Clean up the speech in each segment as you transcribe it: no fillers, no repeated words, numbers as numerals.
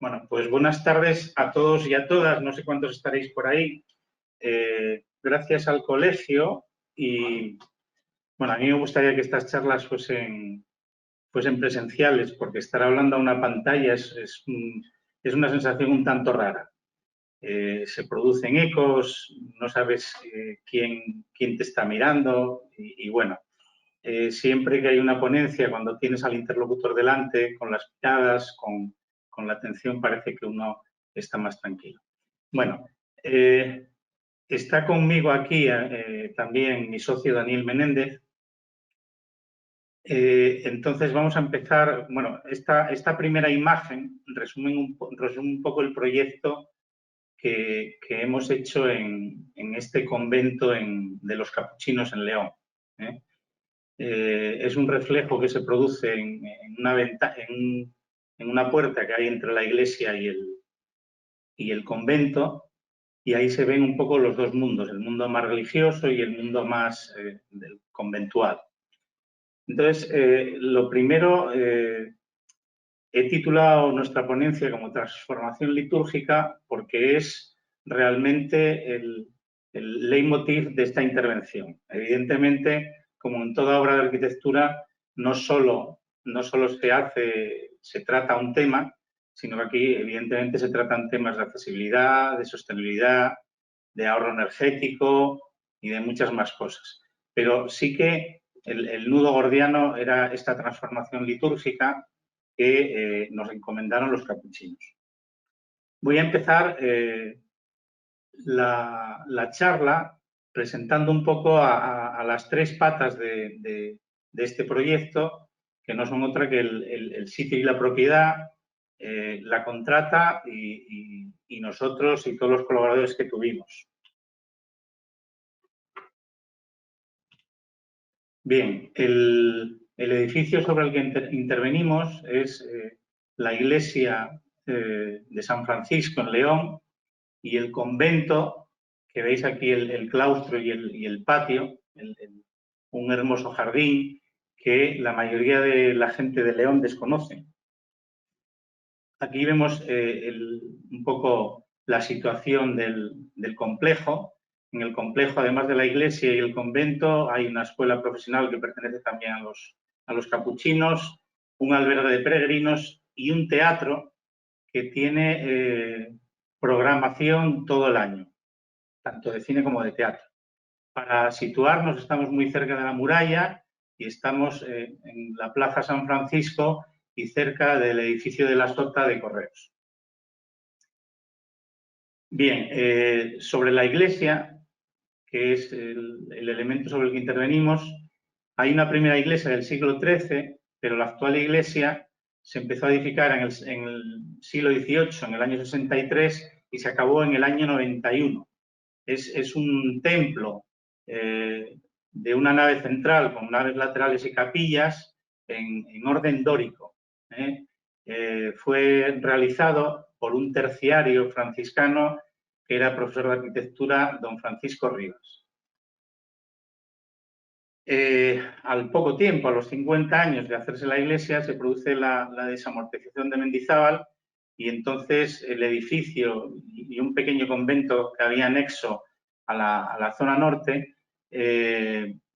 Bueno, pues buenas tardes a todos y a todas. No sé cuántos estaréis por ahí. Gracias al colegio y, bueno, a mí me gustaría que estas charlas fuesen presenciales, porque estar hablando a una pantalla es una sensación un tanto rara. Se producen ecos, no sabes quién te está mirando y bueno, siempre que hay una ponencia, cuando tienes al interlocutor delante, con las miradas, con la atención, parece que uno está más tranquilo. Bueno, está conmigo aquí también mi socio Daniel Menéndez. Entonces vamos a empezar. Bueno, esta primera imagen resume un poco el proyecto que hemos hecho en este convento de los capuchinos en León. Es un reflejo que se produce en una puerta que hay entre la iglesia y el convento, y ahí se ven un poco los dos mundos, el mundo más religioso y el mundo más conventual. Entonces, lo primero, he titulado nuestra ponencia como Transformación litúrgica porque es realmente el leitmotiv de esta intervención. Evidentemente, como en toda obra de arquitectura, no solo se trata un tema, sino que aquí evidentemente se tratan temas de accesibilidad, de sostenibilidad, de ahorro energético y de muchas más cosas. Pero sí que el nudo gordiano era esta transformación litúrgica que nos encomendaron los capuchinos. Voy a empezar la charla presentando un poco a las tres patas de este proyecto, que no son otra que el sitio y la propiedad, la contrata y nosotros y todos los colaboradores que tuvimos. Bien, el edificio sobre el que intervenimos es la iglesia de San Francisco en León y el convento, que veis aquí el claustro y el patio, un hermoso jardín que la mayoría de la gente de León desconoce. Aquí vemos un poco la situación del complejo. En el complejo, además de la iglesia y el convento, hay una escuela profesional que pertenece también a los capuchinos, un albergue de peregrinos y un teatro que tiene programación todo el año, tanto de cine como de teatro. Para situarnos, estamos muy cerca de la muralla y estamos en la Plaza San Francisco y cerca del edificio de la Sota de Correos. Bien, sobre la iglesia, que es el elemento sobre el que intervenimos, hay una primera iglesia del siglo XIII, pero la actual iglesia se empezó a edificar en el siglo XVIII, en el año 63, y se acabó en el año 91. Es un templo de una nave central con naves laterales y capillas en orden dórico. Fue realizado por un terciario franciscano que era profesor de arquitectura, don Francisco Rivas. Al poco tiempo, a los 50 años de hacerse la iglesia, se produce la desamortización de Mendizábal y entonces el edificio y un pequeño convento que había anexo a la zona norte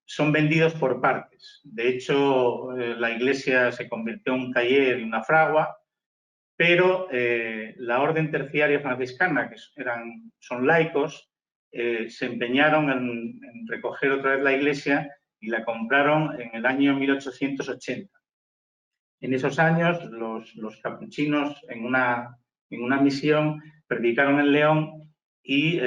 son vendidos por partes. De hecho, la iglesia se convirtió en un taller y una fragua, pero la orden terciaria franciscana, que son laicos, se empeñaron en recoger otra vez la iglesia y la compraron en el año 1880. En esos años, los capuchinos, en una misión, predicaron en León y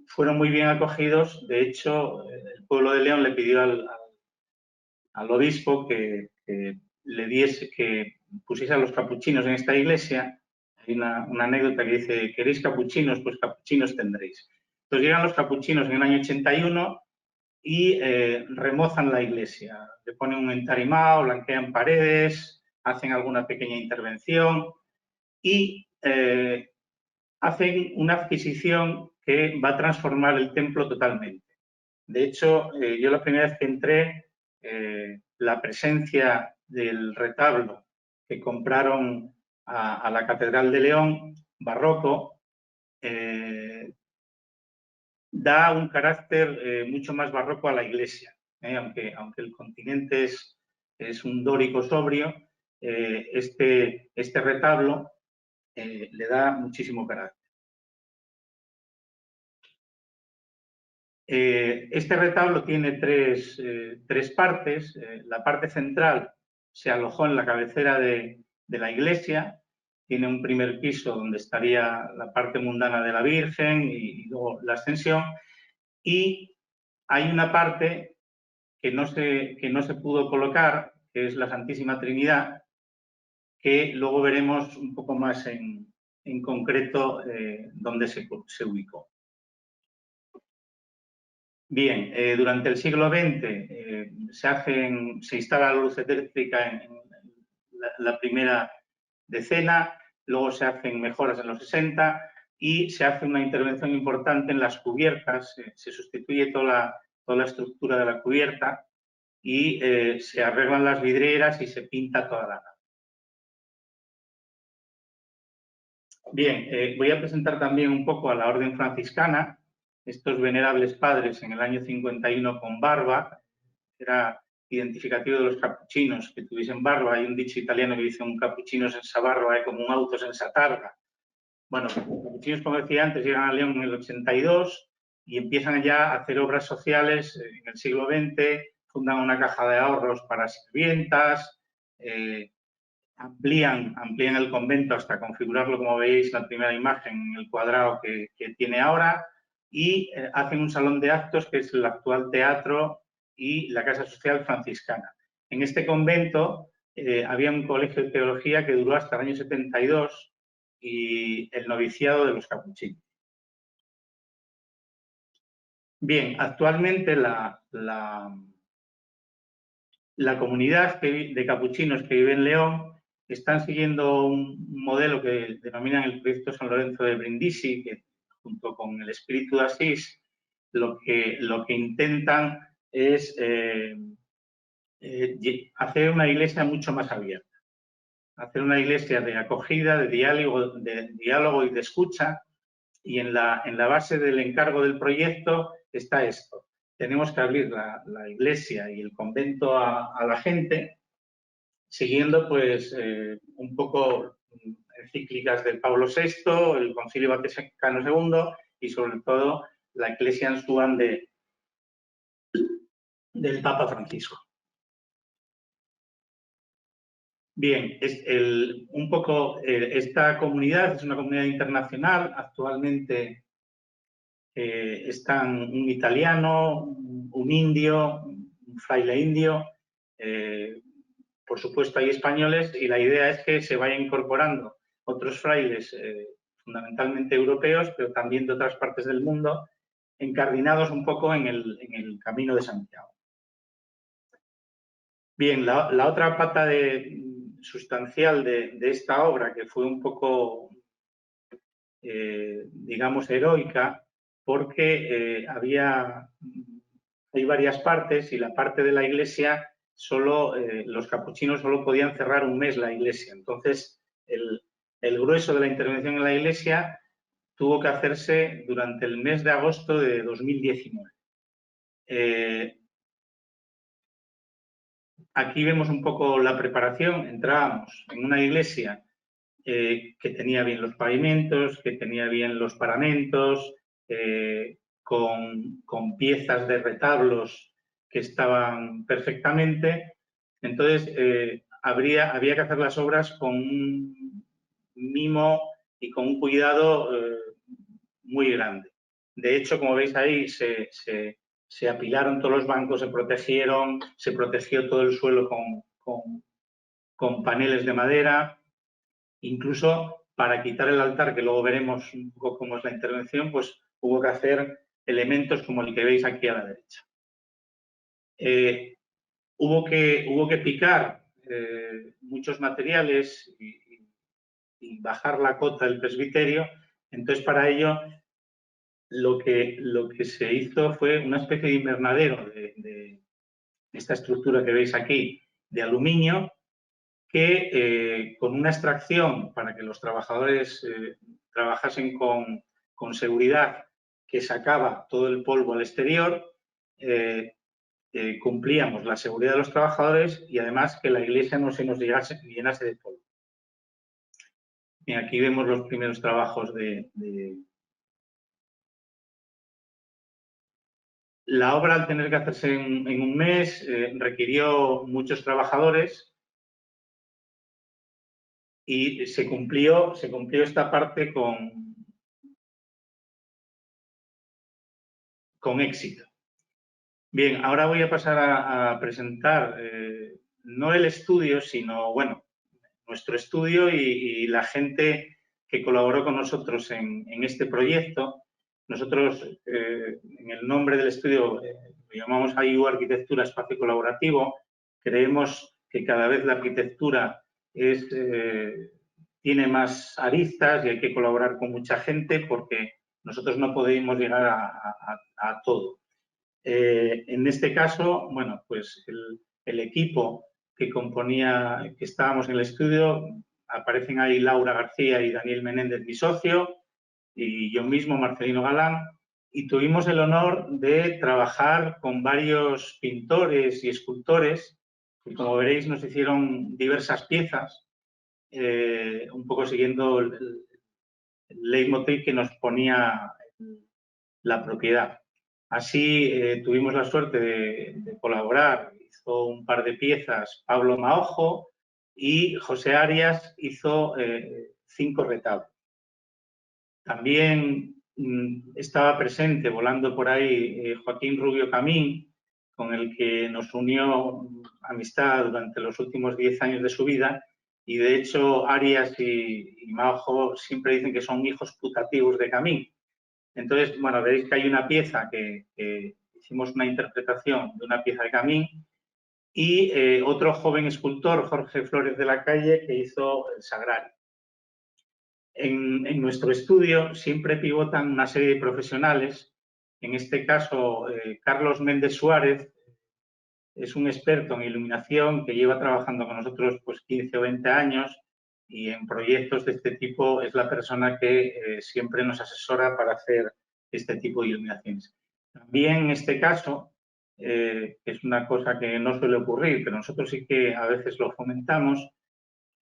fueron muy bien acogidos. De hecho, el pueblo de León le pidió al obispo que pusiese a los capuchinos en esta iglesia. Hay una anécdota que dice: ¿queréis capuchinos? Pues capuchinos tendréis. Entonces llegan los capuchinos en el año 81 y remozan la iglesia. Le ponen un entarimado, blanquean paredes, hacen alguna pequeña intervención y hacen una adquisición que va a transformar el templo totalmente. De hecho, yo la primera vez que entré, la presencia del retablo que compraron a la Catedral de León, barroco, da un carácter mucho más barroco a la iglesia. Aunque el continente es un dórico sobrio, este retablo le da muchísimo carácter. Este retablo tiene tres partes. La parte central se alojó en la cabecera de la iglesia. Tiene un primer piso donde estaría la parte mundana de la Virgen y luego la ascensión. Y hay una parte que no se pudo colocar, que es la Santísima Trinidad, que luego veremos un poco más en concreto dónde se ubicó. Bien, durante el siglo XX se instala la luz eléctrica en la primera decena, luego se hacen mejoras en los 60 y se hace una intervención importante en las cubiertas, se sustituye toda la estructura de la cubierta y se arreglan las vidrieras y se pinta toda la nave. Bien, voy a presentar también un poco a la Orden Franciscana. Estos venerables padres en el año 51 con barba, era identificativo de los capuchinos que tuviesen barba. Hay un dicho italiano que dice un capuchino senza barba es como un auto senza targa. Bueno, los capuchinos, como decía antes, llegan a León en el 82 y empiezan ya a hacer obras sociales en el siglo XX, fundan una caja de ahorros para sirvientas, amplían el convento hasta configurarlo, como veis, la primera imagen, en el cuadrado que tiene ahora, y hacen un salón de actos que es el actual teatro y la Casa Social Franciscana. En este convento había un colegio de teología que duró hasta el año 72 y el noviciado de los capuchinos. Bien, actualmente la comunidad de capuchinos que vive en León están siguiendo un modelo que denominan el proyecto San Lorenzo de Brindisi, que junto con el Espíritu de Asís lo que intentan es hacer una iglesia mucho más abierta, hacer una iglesia de acogida, de diálogo y de escucha, y en la base del encargo del proyecto está esto. Tenemos que abrir la iglesia y el convento a la gente, siguiendo pues un poco encíclicas del Pablo VI, el Concilio Vaticano II y sobre todo la Ecclesiam Suam del Papa Francisco. Bien, esta comunidad es una comunidad internacional. Actualmente están un italiano, un indio, un fraile indio, por supuesto hay españoles, y la idea es que se vayan incorporando otros frailes fundamentalmente europeos, pero también de otras partes del mundo, encardinados un poco en el Camino de Santiago. Bien, la otra pata sustancial de esta obra, que fue un poco, digamos, heroica, porque hay varias partes y la parte de la iglesia, los capuchinos solo podían cerrar un mes la iglesia. Entonces, el grueso de la intervención en la iglesia tuvo que hacerse durante el mes de agosto de 2019. Aquí vemos un poco la preparación. Entrábamos en una iglesia que tenía bien los pavimentos, que tenía bien los paramentos, con piezas de retablos que estaban perfectamente. Entonces, había que hacer las obras con un mimo y con un cuidado muy grande. De hecho, como veis ahí, se apilaron todos los bancos, se protegieron, se protegió todo el suelo con paneles de madera. Incluso para quitar el altar, que luego veremos un poco cómo es la intervención, pues hubo que hacer elementos como el que veis aquí a la derecha. Hubo que picar muchos materiales y bajar la cota del presbiterio. Entonces, para ello, lo que se hizo fue una especie de invernadero de esta estructura que veis aquí, de aluminio, que con una extracción para que los trabajadores trabajasen con seguridad, que sacaba todo el polvo al exterior, cumplíamos la seguridad de los trabajadores y además que la iglesia no se nos llenase de polvo. Y aquí vemos los primeros trabajos La obra, al tener que hacerse en un mes, requirió muchos trabajadores y se cumplió esta parte con éxito. Bien, ahora voy a pasar a presentar no el estudio, sino, bueno, nuestro estudio y la gente que colaboró con nosotros en este proyecto. Nosotros, en el nombre del estudio, lo llamamos IU Arquitectura Espacio Colaborativo. Creemos que cada vez la arquitectura tiene más aristas y hay que colaborar con mucha gente porque nosotros no podemos llegar a todo. En este caso, bueno, pues el equipo que estábamos en el estudio, aparecen ahí Laura García y Daniel Menéndez, mi socio, y yo mismo, Marcelino Galán, y tuvimos el honor de trabajar con varios pintores y escultores, que como veréis nos hicieron diversas piezas, un poco siguiendo el leitmotiv que nos ponía la propiedad. Así tuvimos la suerte de colaborar. Hizo un par de piezas Pablo Maojo y José Arias hizo 5 retablos. También estaba presente volando por ahí Joaquín Rubio Camín, con el que nos unió amistad durante los últimos 10 años de su vida, y de hecho Arias y Maojo siempre dicen que son hijos putativos de Camín. Entonces, bueno, veréis que hay una pieza que hicimos una interpretación de una pieza de Camín y otro joven escultor, Jorge Flores de la Calle, que hizo el Sagrario. En nuestro estudio siempre pivotan una serie de profesionales. En este caso, Carlos Méndez Suárez es un experto en iluminación que lleva trabajando con nosotros pues 15 o 20 años y en proyectos de este tipo es la persona que siempre nos asesora para hacer este tipo de iluminaciones. También en este caso, es una cosa que no suele ocurrir, pero nosotros sí que a veces lo fomentamos.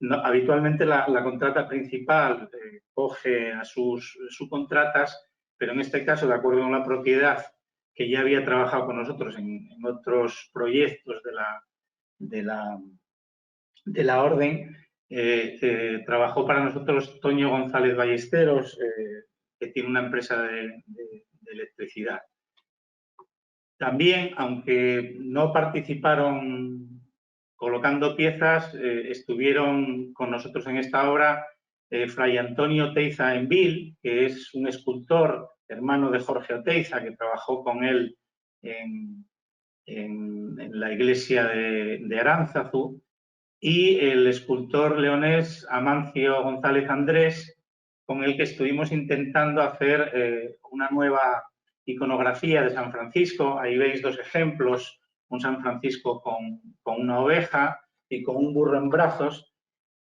No, habitualmente la contrata principal coge a sus subcontratas, pero en este caso, de acuerdo con la propiedad que ya había trabajado con nosotros en otros proyectos de la orden, trabajó para nosotros Toño González Ballesteros, que tiene una empresa de electricidad. También, aunque no participaron colocando piezas, estuvieron con nosotros en esta obra Fray Antonio Oteiza Envil, que es un escultor, hermano de Jorge Oteiza, que trabajó con él en la iglesia de Aránzazu, y el escultor leonés Amancio González Andrés, con el que estuvimos intentando hacer una nueva iconografía de San Francisco. Ahí veis 2 ejemplos, un San Francisco con una oveja y con un burro en brazos,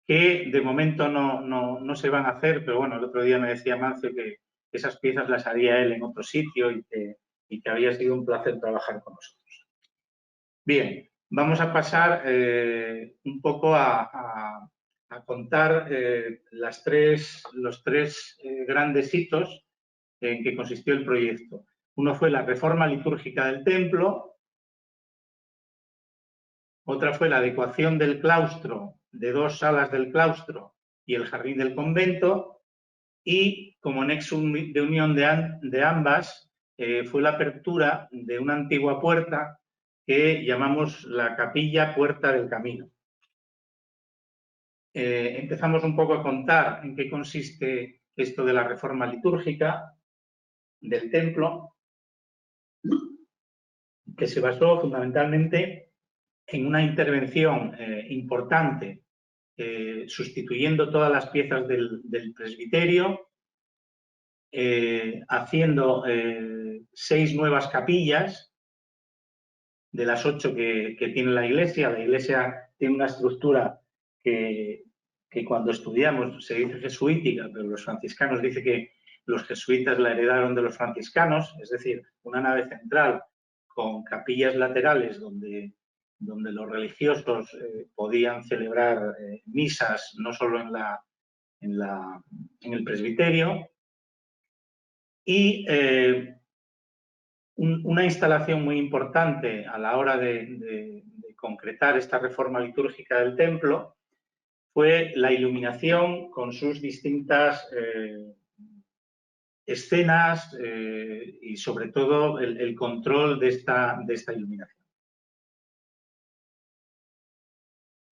que de momento no se van a hacer, pero bueno, el otro día me decía Amancio que esas piezas las haría él en otro sitio y que había sido un placer trabajar con nosotros. Bien, vamos a pasar un poco a contar los 3 grandes hitos en que consistió el proyecto. Uno fue la reforma litúrgica del templo, otra fue la adecuación del claustro, de 2 salas del claustro y el jardín del convento, y como nexo de unión de ambas fue la apertura de una antigua puerta que llamamos la Capilla Puerta del Camino. Empezamos un poco a contar en qué consiste esto de la reforma litúrgica del templo, que se basó fundamentalmente en una intervención importante, sustituyendo todas las piezas del presbiterio, haciendo 6 nuevas capillas de las 8 que tiene la iglesia. La iglesia tiene una estructura que cuando estudiamos se dice jesuítica, pero los franciscanos dicen que los jesuitas la heredaron de los franciscanos, es decir, una nave central con capillas laterales donde los religiosos podían celebrar misas no solo en el presbiterio, y una instalación muy importante a la hora de concretar esta reforma litúrgica del templo fue la iluminación con sus distintas escenas y sobre todo el control de esta iluminación.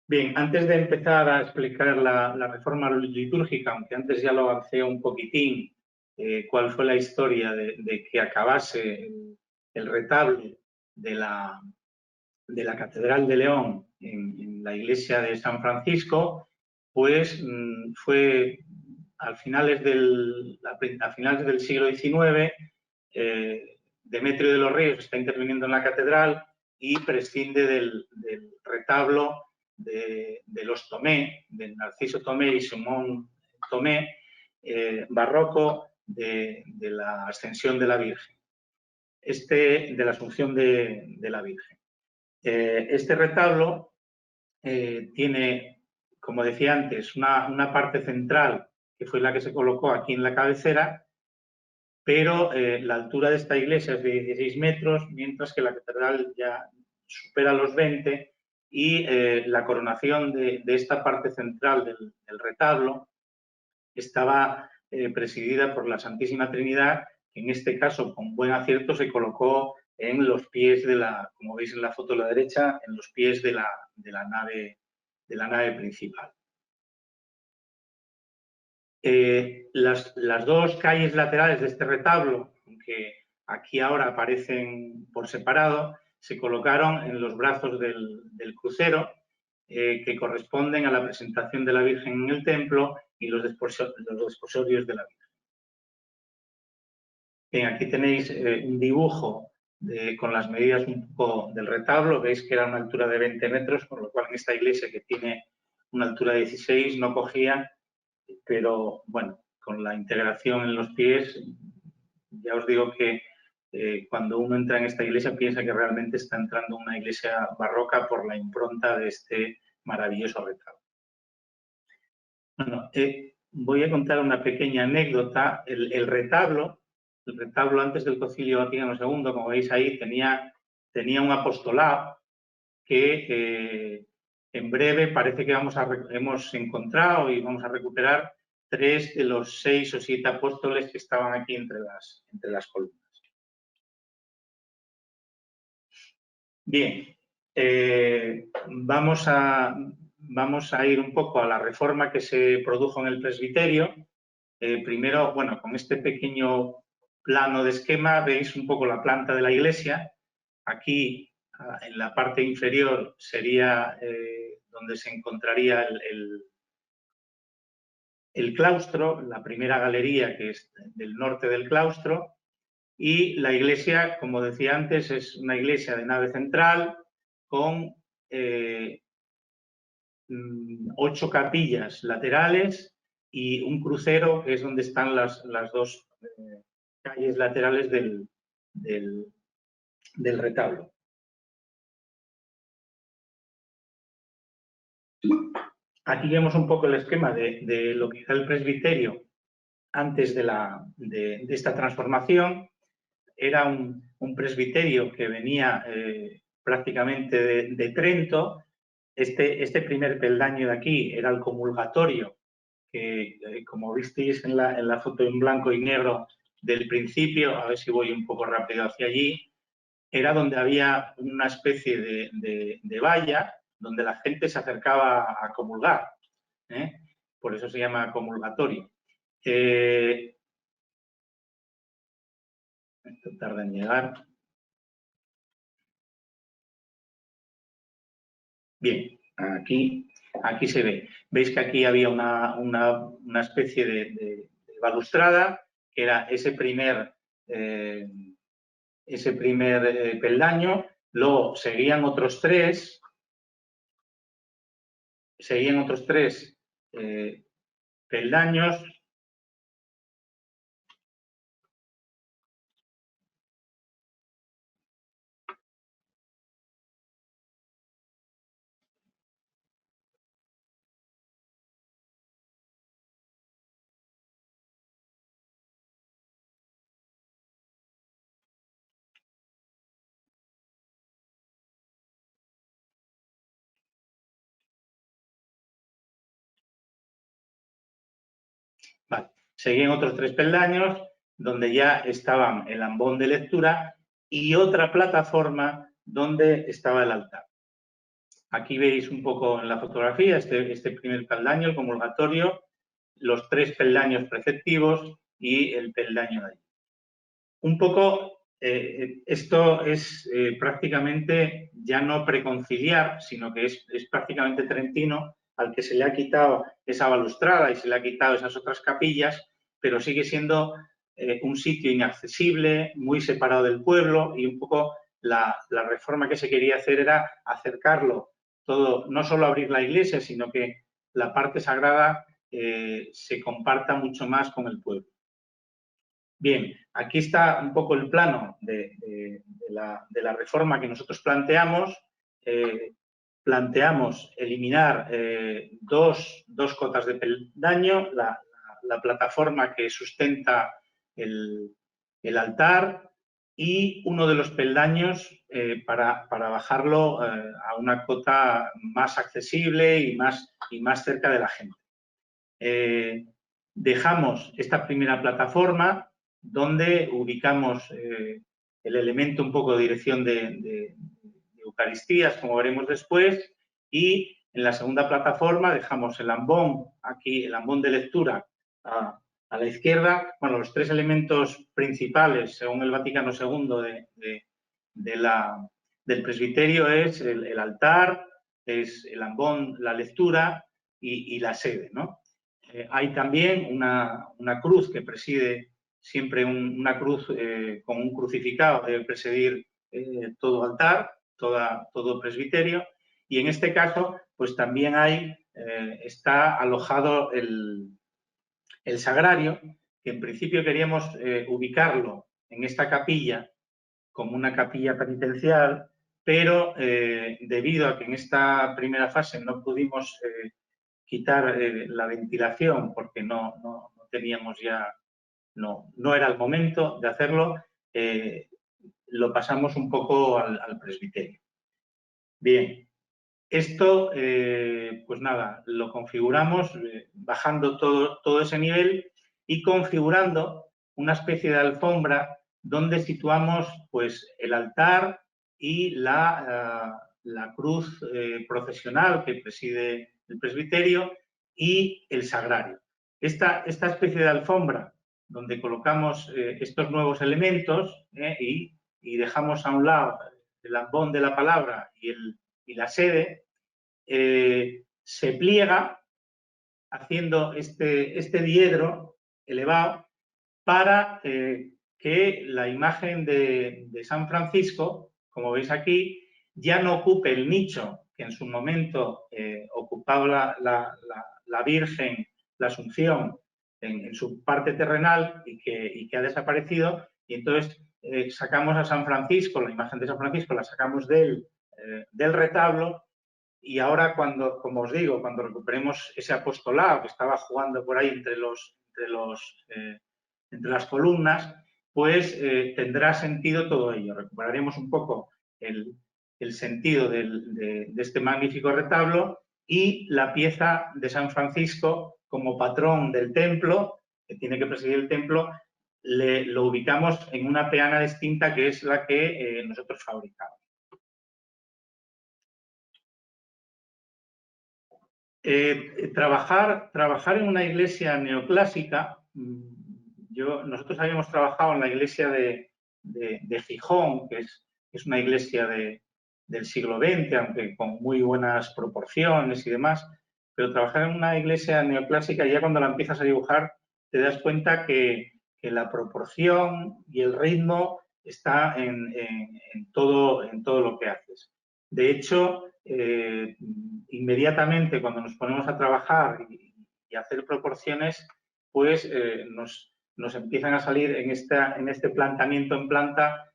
Bien, antes de empezar a explicar la reforma litúrgica, aunque antes ya lo avancé un poquitín, cuál fue la historia de que acabase el retablo de la Catedral de León en la iglesia de San Francisco, pues fue a finales del siglo XIX, Demetrio de los Ríos está interviniendo en la catedral y prescinde del retablo de los Tomé, de Narciso Tomé y Simón Tomé, barroco de la Ascensión de la Virgen, de la Asunción de la Virgen. Este retablo tiene, como decía antes, una parte central que fue la que se colocó aquí en la cabecera, pero la altura de esta iglesia es de 16 metros, mientras que la catedral ya supera los 20 y la coronación de esta parte central del retablo estaba presidida por la Santísima Trinidad, que en este caso, con buen acierto, se colocó en los pies como veis en la foto a la derecha, en los pies de la nave principal. Las dos calles laterales de este retablo, aunque aquí ahora aparecen por separado, se colocaron en los brazos del crucero, que corresponden a la presentación de la Virgen en el templo y los desposorios de la Virgen. Bien, aquí tenéis un dibujo con las medidas un poco del retablo. Veis que era una altura de 20 metros, con lo cual en esta iglesia, que tiene una altura de 16, no cogía, pero bueno, con la integración en los pies, ya os digo que cuando uno entra en esta iglesia piensa que realmente está entrando en una iglesia barroca por la impronta de este maravilloso retablo. Bueno, voy a contar una pequeña anécdota. El retablo antes del Concilio Vaticano II, como veis ahí, tenía un apostolado que en breve parece que hemos encontrado y vamos a recuperar 3 de los 6 o 7 apóstoles que estaban aquí entre las columnas. Bien, vamos a ir un poco a la reforma que se produjo en el presbiterio. Primero, bueno, con este pequeño plano de esquema veis un poco la planta de la iglesia. Aquí, en la parte inferior, sería donde se encontraría el claustro, la primera galería, que es del norte del claustro, y la iglesia, como decía antes, es una iglesia de nave central con 8 capillas laterales y un crucero, que es donde están las dos calles laterales del retablo. Aquí vemos un poco el esquema de lo que era el presbiterio antes de esta transformación. Era un presbiterio que venía prácticamente de Trento. Este primer peldaño de aquí era el comulgatorio, que como visteis en la foto en blanco y negro del principio, a ver si voy un poco rápido hacia allí, era donde había una especie de valla donde la gente se acercaba a comulgar. Por eso se llama comulgatorio. Esto tarda en llegar. Bien, aquí se ve. Veis que aquí había una especie de balustrada, que era ese primer peldaño. Luego seguían otros 3. seguían otros 3 peldaños. Vale. Seguían otros 3 peldaños donde ya estaban el ambón de lectura y otra plataforma donde estaba el altar. Aquí veis un poco en la fotografía este primer peldaño, el comulgatorio, los 3 peldaños preceptivos y el peldaño de allí. Un poco, esto es prácticamente ya no preconciliar, sino que es prácticamente trentino, al que se le ha quitado esa balustrada y se le ha quitado esas otras capillas, pero sigue siendo un sitio inaccesible, muy separado del pueblo, y un poco la reforma que se quería hacer era acercarlo todo, no solo abrir la iglesia, sino que la parte sagrada se comparta mucho más con el pueblo. Bien, aquí está un poco el plano de la reforma que nosotros planteamos. Planteamos eliminar dos cotas de peldaño, la plataforma que sustenta el altar y uno de los peldaños para bajarlo a una cota más accesible y más cerca de la gente. Dejamos esta primera plataforma donde ubicamos el elemento un poco de dirección de Eucaristías, como veremos después, y en la segunda plataforma dejamos el ambón, aquí el ambón de lectura a la izquierda. Bueno, los 3 elementos principales, según el Vaticano II, del presbiterio es el altar, es el ambón, la lectura y la sede, ¿no? Hay también una cruz que preside siempre una cruz con un crucificado, debe presidir todo altar, todo presbiterio, y en este caso pues también está alojado el sagrario, que en principio queríamos ubicarlo en esta capilla como una capilla penitencial, pero debido a que en esta primera fase no pudimos quitar la ventilación porque no teníamos ya, no era el momento de hacerlo, lo pasamos un poco al presbiterio. Bien, esto, pues nada, lo configuramos bajando todo ese nivel y configurando una especie de alfombra donde situamos pues, el altar y la cruz procesional que preside el presbiterio y el sagrario. Esta especie de alfombra donde colocamos estos nuevos elementos y dejamos a un lado el ambón de la palabra y la sede, se pliega haciendo este diedro elevado para que la imagen de San Francisco, como veis aquí, ya no ocupe el nicho que en su momento ocupaba la Virgen, la Asunción, en su parte terrenal y que ha desaparecido, y entonces sacamos a San Francisco, la imagen de San Francisco la sacamos del retablo, y ahora como os digo, cuando recuperemos ese apostolado que estaba jugando por ahí entre las columnas, pues tendrá sentido todo ello. Recuperaremos un poco el sentido de este magnífico retablo y la pieza de San Francisco como patrón del templo, que tiene que presidir el templo, lo ubicamos en una peana distinta que es la que nosotros fabricamos. Trabajar en una iglesia neoclásica, nosotros habíamos trabajado en la iglesia de Gijón, que es una iglesia del siglo XX, aunque con muy buenas proporciones y demás, pero trabajar en una iglesia neoclásica, ya cuando la empiezas a dibujar, te das cuenta que la proporción y el ritmo está en todo lo que haces. De hecho, inmediatamente cuando nos ponemos a trabajar y hacer proporciones, pues nos empiezan a salir en este planteamiento en planta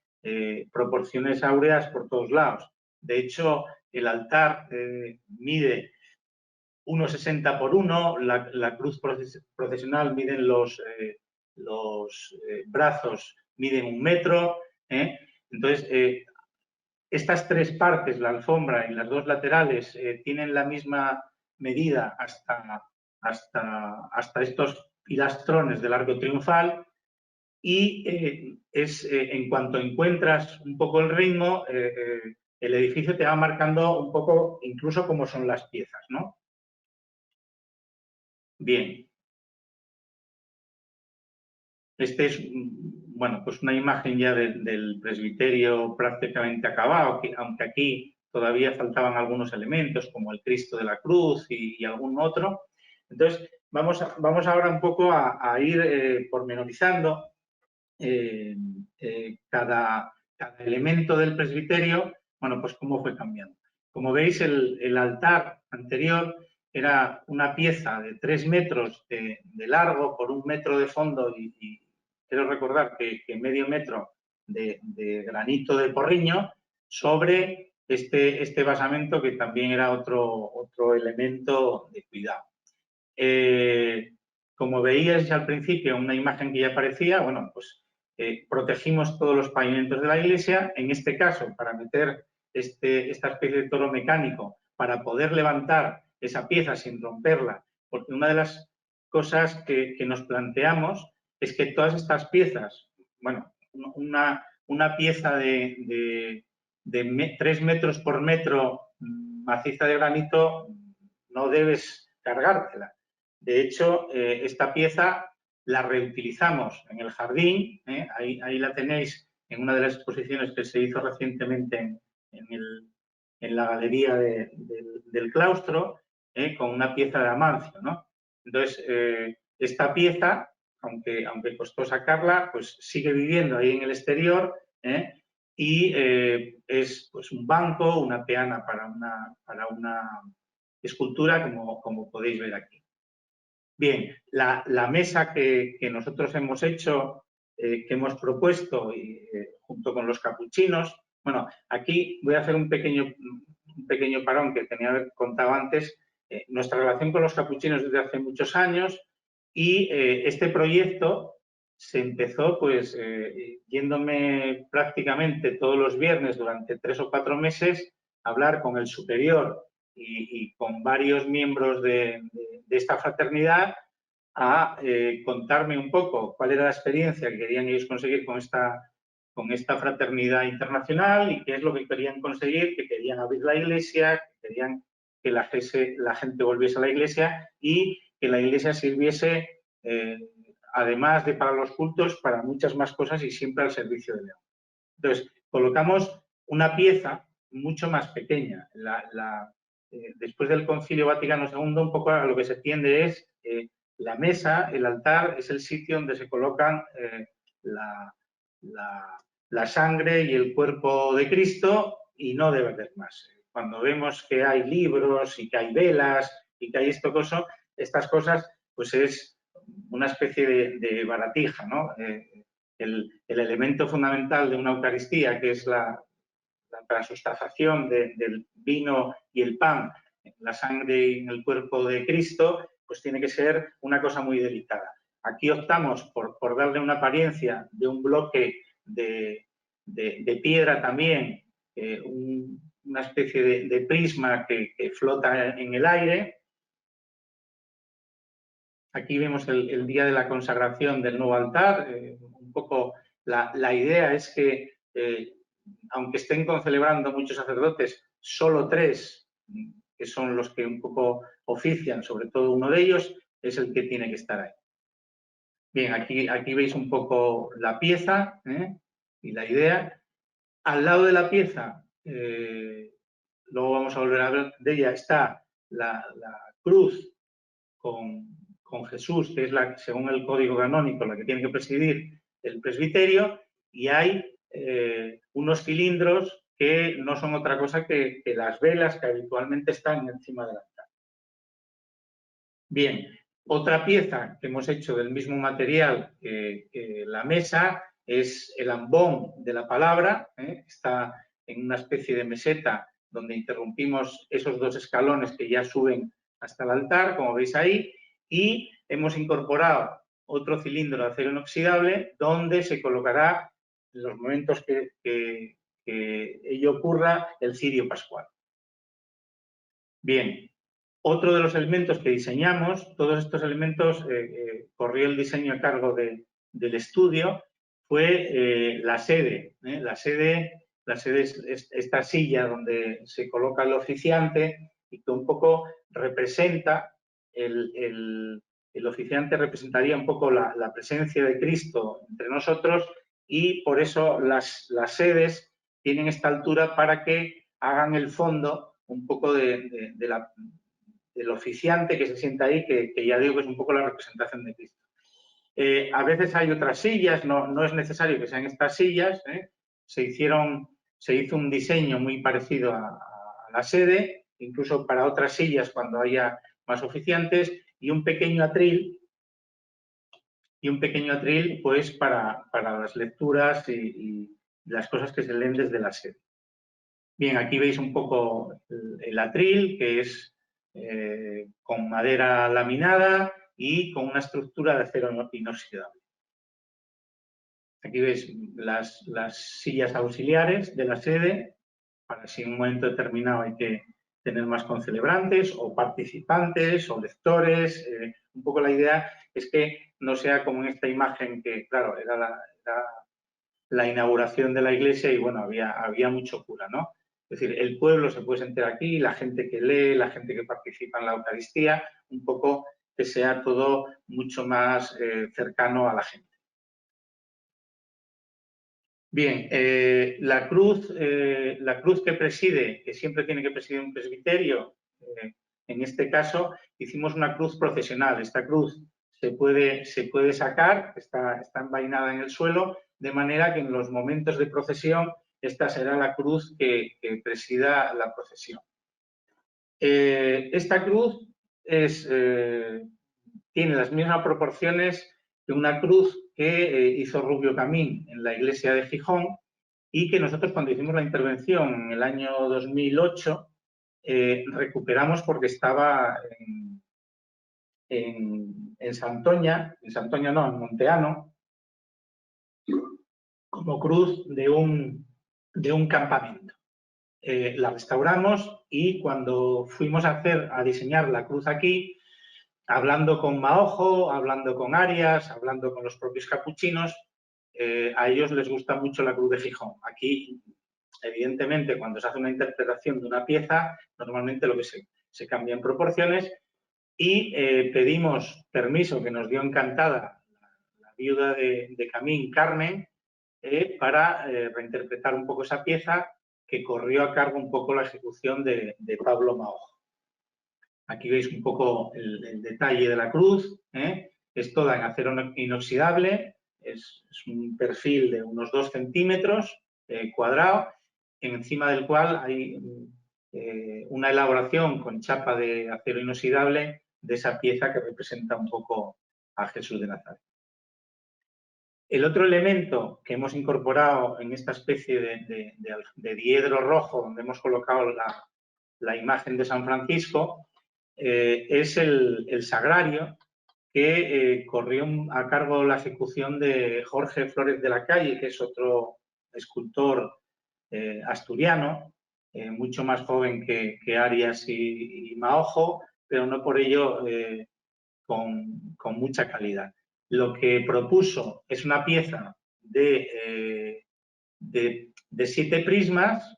proporciones áureas por todos lados. De hecho, el altar mide 1,60 por 1, la cruz procesional miden los brazos, miden 1 metro. Entonces, estas tres partes, la alfombra y las dos laterales, tienen la misma medida hasta estos pilastrones del arco triunfal y en cuanto encuentras un poco el ritmo, el edificio te va marcando un poco incluso cómo son las piezas, ¿no? Bien. Este es, bueno, pues una imagen ya del presbiterio prácticamente acabado, aunque aquí todavía faltaban algunos elementos como el Cristo de la Cruz y algún otro. Entonces, vamos ahora un poco a ir pormenorizando cada elemento del presbiterio, bueno, pues cómo fue cambiando. Como veis, el altar anterior era una pieza de 3 metros de largo por 1 metro de fondo y quiero recordar que medio metro de granito de Porriño sobre este basamento que también era otro elemento de cuidado. Como veíais al principio, una imagen que ya aparecía, bueno, pues protegimos todos los pavimentos de la iglesia. En este caso, para meter esta especie de toro mecánico, para poder levantar esa pieza sin romperla, porque una de las cosas que nos planteamos es que todas estas piezas, bueno, una pieza de 3 metros por metro maciza de granito, no debes cargártela. De hecho, esta pieza la reutilizamos en el jardín, ahí la tenéis en una de las exposiciones que se hizo recientemente en la galería del claustro, con una pieza de Amancio, ¿no? Entonces, esta pieza, aunque costó sacarla, pues sigue viviendo ahí en el exterior y es pues un banco, una peana para una escultura, como podéis ver aquí. Bien, la mesa que nosotros hemos hecho, que hemos propuesto junto con los capuchinos, bueno, aquí voy a hacer un pequeño parón que tenía que haber contado antes. Nuestra relación con los capuchinos desde hace muchos años y este proyecto se empezó pues yéndome prácticamente todos los viernes durante 3 o 4 meses a hablar con el superior y con varios miembros de esta fraternidad a contarme un poco cuál era la experiencia que querían ellos conseguir con esta fraternidad internacional y qué es lo que querían conseguir, que querían abrir la iglesia, que querían que la gente volviese a la iglesia y que la iglesia sirviese, además de para los cultos, para muchas más cosas y siempre al servicio de León. Entonces, colocamos una pieza mucho más pequeña. Después del Concilio Vaticano II, un poco a lo que se tiende es la mesa, el altar, es el sitio donde se colocan la sangre y el cuerpo de Cristo y no debe haber más. Cuando vemos que hay libros y que hay velas y que hay estas cosas, pues es una especie de baratija, ¿no? El elemento fundamental de una Eucaristía, que es la transustanciación del vino y el pan, la sangre y el cuerpo de Cristo, pues tiene que ser una cosa muy delicada. Aquí optamos por darle una apariencia de un bloque de piedra también, una especie de prisma que flota en el aire. Aquí vemos el día de la consagración del nuevo altar. Un poco la idea es que, aunque estén concelebrando muchos sacerdotes, solo 3, que son los que un poco ofician, sobre todo uno de ellos, es el que tiene que estar ahí. Bien, aquí veis un poco la pieza y la idea. Al lado de la pieza, luego vamos a volver a ver de ella, está la cruz con Jesús, que es según el código canónico, la que tiene que presidir el presbiterio, y hay unos cilindros que no son otra cosa que las velas que habitualmente están encima del altar. Bien, otra pieza que hemos hecho del mismo material que la mesa es el ambón de la palabra, está en una especie de meseta donde interrumpimos esos dos escalones que ya suben hasta el altar, como veis ahí, y hemos incorporado otro cilindro de acero inoxidable donde se colocará en los momentos que ello ocurra el cirio pascual. Bien, otro de los elementos que diseñamos, todos estos elementos corrió el diseño a cargo del estudio, fue la sede. La sede es esta silla donde se coloca el oficiante y que un poco representa, el oficiante representaría un poco la presencia de Cristo entre nosotros y por eso las sedes tienen esta altura para que hagan el fondo un poco del oficiante que se sienta ahí, que ya digo que es un poco la representación de Cristo. A veces hay otras sillas, no es necesario que sean estas sillas. Se hizo un diseño muy parecido a la sede, incluso para otras sillas cuando haya más oficiantes, y un pequeño atril pues para las lecturas y las cosas que se leen desde la sede. Bien, aquí veis un poco el atril, que es con madera laminada y con una estructura de acero inoxidable. Aquí veis las sillas auxiliares de la sede, para si en un momento determinado hay que tener más concelebrantes o participantes o lectores. Un poco la idea es que no sea como en esta imagen que, claro, era la inauguración de la iglesia y, bueno, había mucho cura, ¿no? Es decir, el pueblo se puede sentar aquí, la gente que lee, la gente que participa en la Eucaristía, un poco que sea todo mucho más cercano a la gente. Bien, la cruz que preside, que siempre tiene que presidir un presbiterio, en este caso hicimos una cruz procesional. Esta cruz se puede sacar, está envainada en el suelo, de manera que en los momentos de procesión esta será la cruz que presida la procesión. Esta cruz tiene las mismas proporciones que una cruz que hizo Rubio Camín en la iglesia de Gijón y que nosotros cuando hicimos la intervención en el año 2008 recuperamos porque estaba en Santoña no, en Monteano, como cruz de un campamento. La restauramos y cuando fuimos a diseñar la cruz aquí, hablando con Maojo, hablando con Arias, hablando con los propios capuchinos, a ellos les gusta mucho la cruz de Gijón. Aquí, evidentemente, cuando se hace una interpretación de una pieza, normalmente lo que se cambia en proporciones y pedimos permiso, que nos dio encantada la viuda de Camín, Carmen, para reinterpretar un poco esa pieza que corrió a cargo un poco la ejecución de Pablo Maojo. Aquí veis un poco el detalle de la cruz, es toda en acero inoxidable, es un perfil de unos 2 centímetros cuadrado, encima del cual hay una elaboración con chapa de acero inoxidable de esa pieza que representa un poco a Jesús de Nazaret. El otro elemento que hemos incorporado en esta especie de diedro rojo, donde hemos colocado la imagen de San Francisco, es el sagrario que corrió a cargo la ejecución de Jorge Flores de la Calle, que es otro escultor asturiano, mucho más joven que Arias y Maojo, pero no por ello con mucha calidad. Lo que propuso es una pieza de 7 prismas,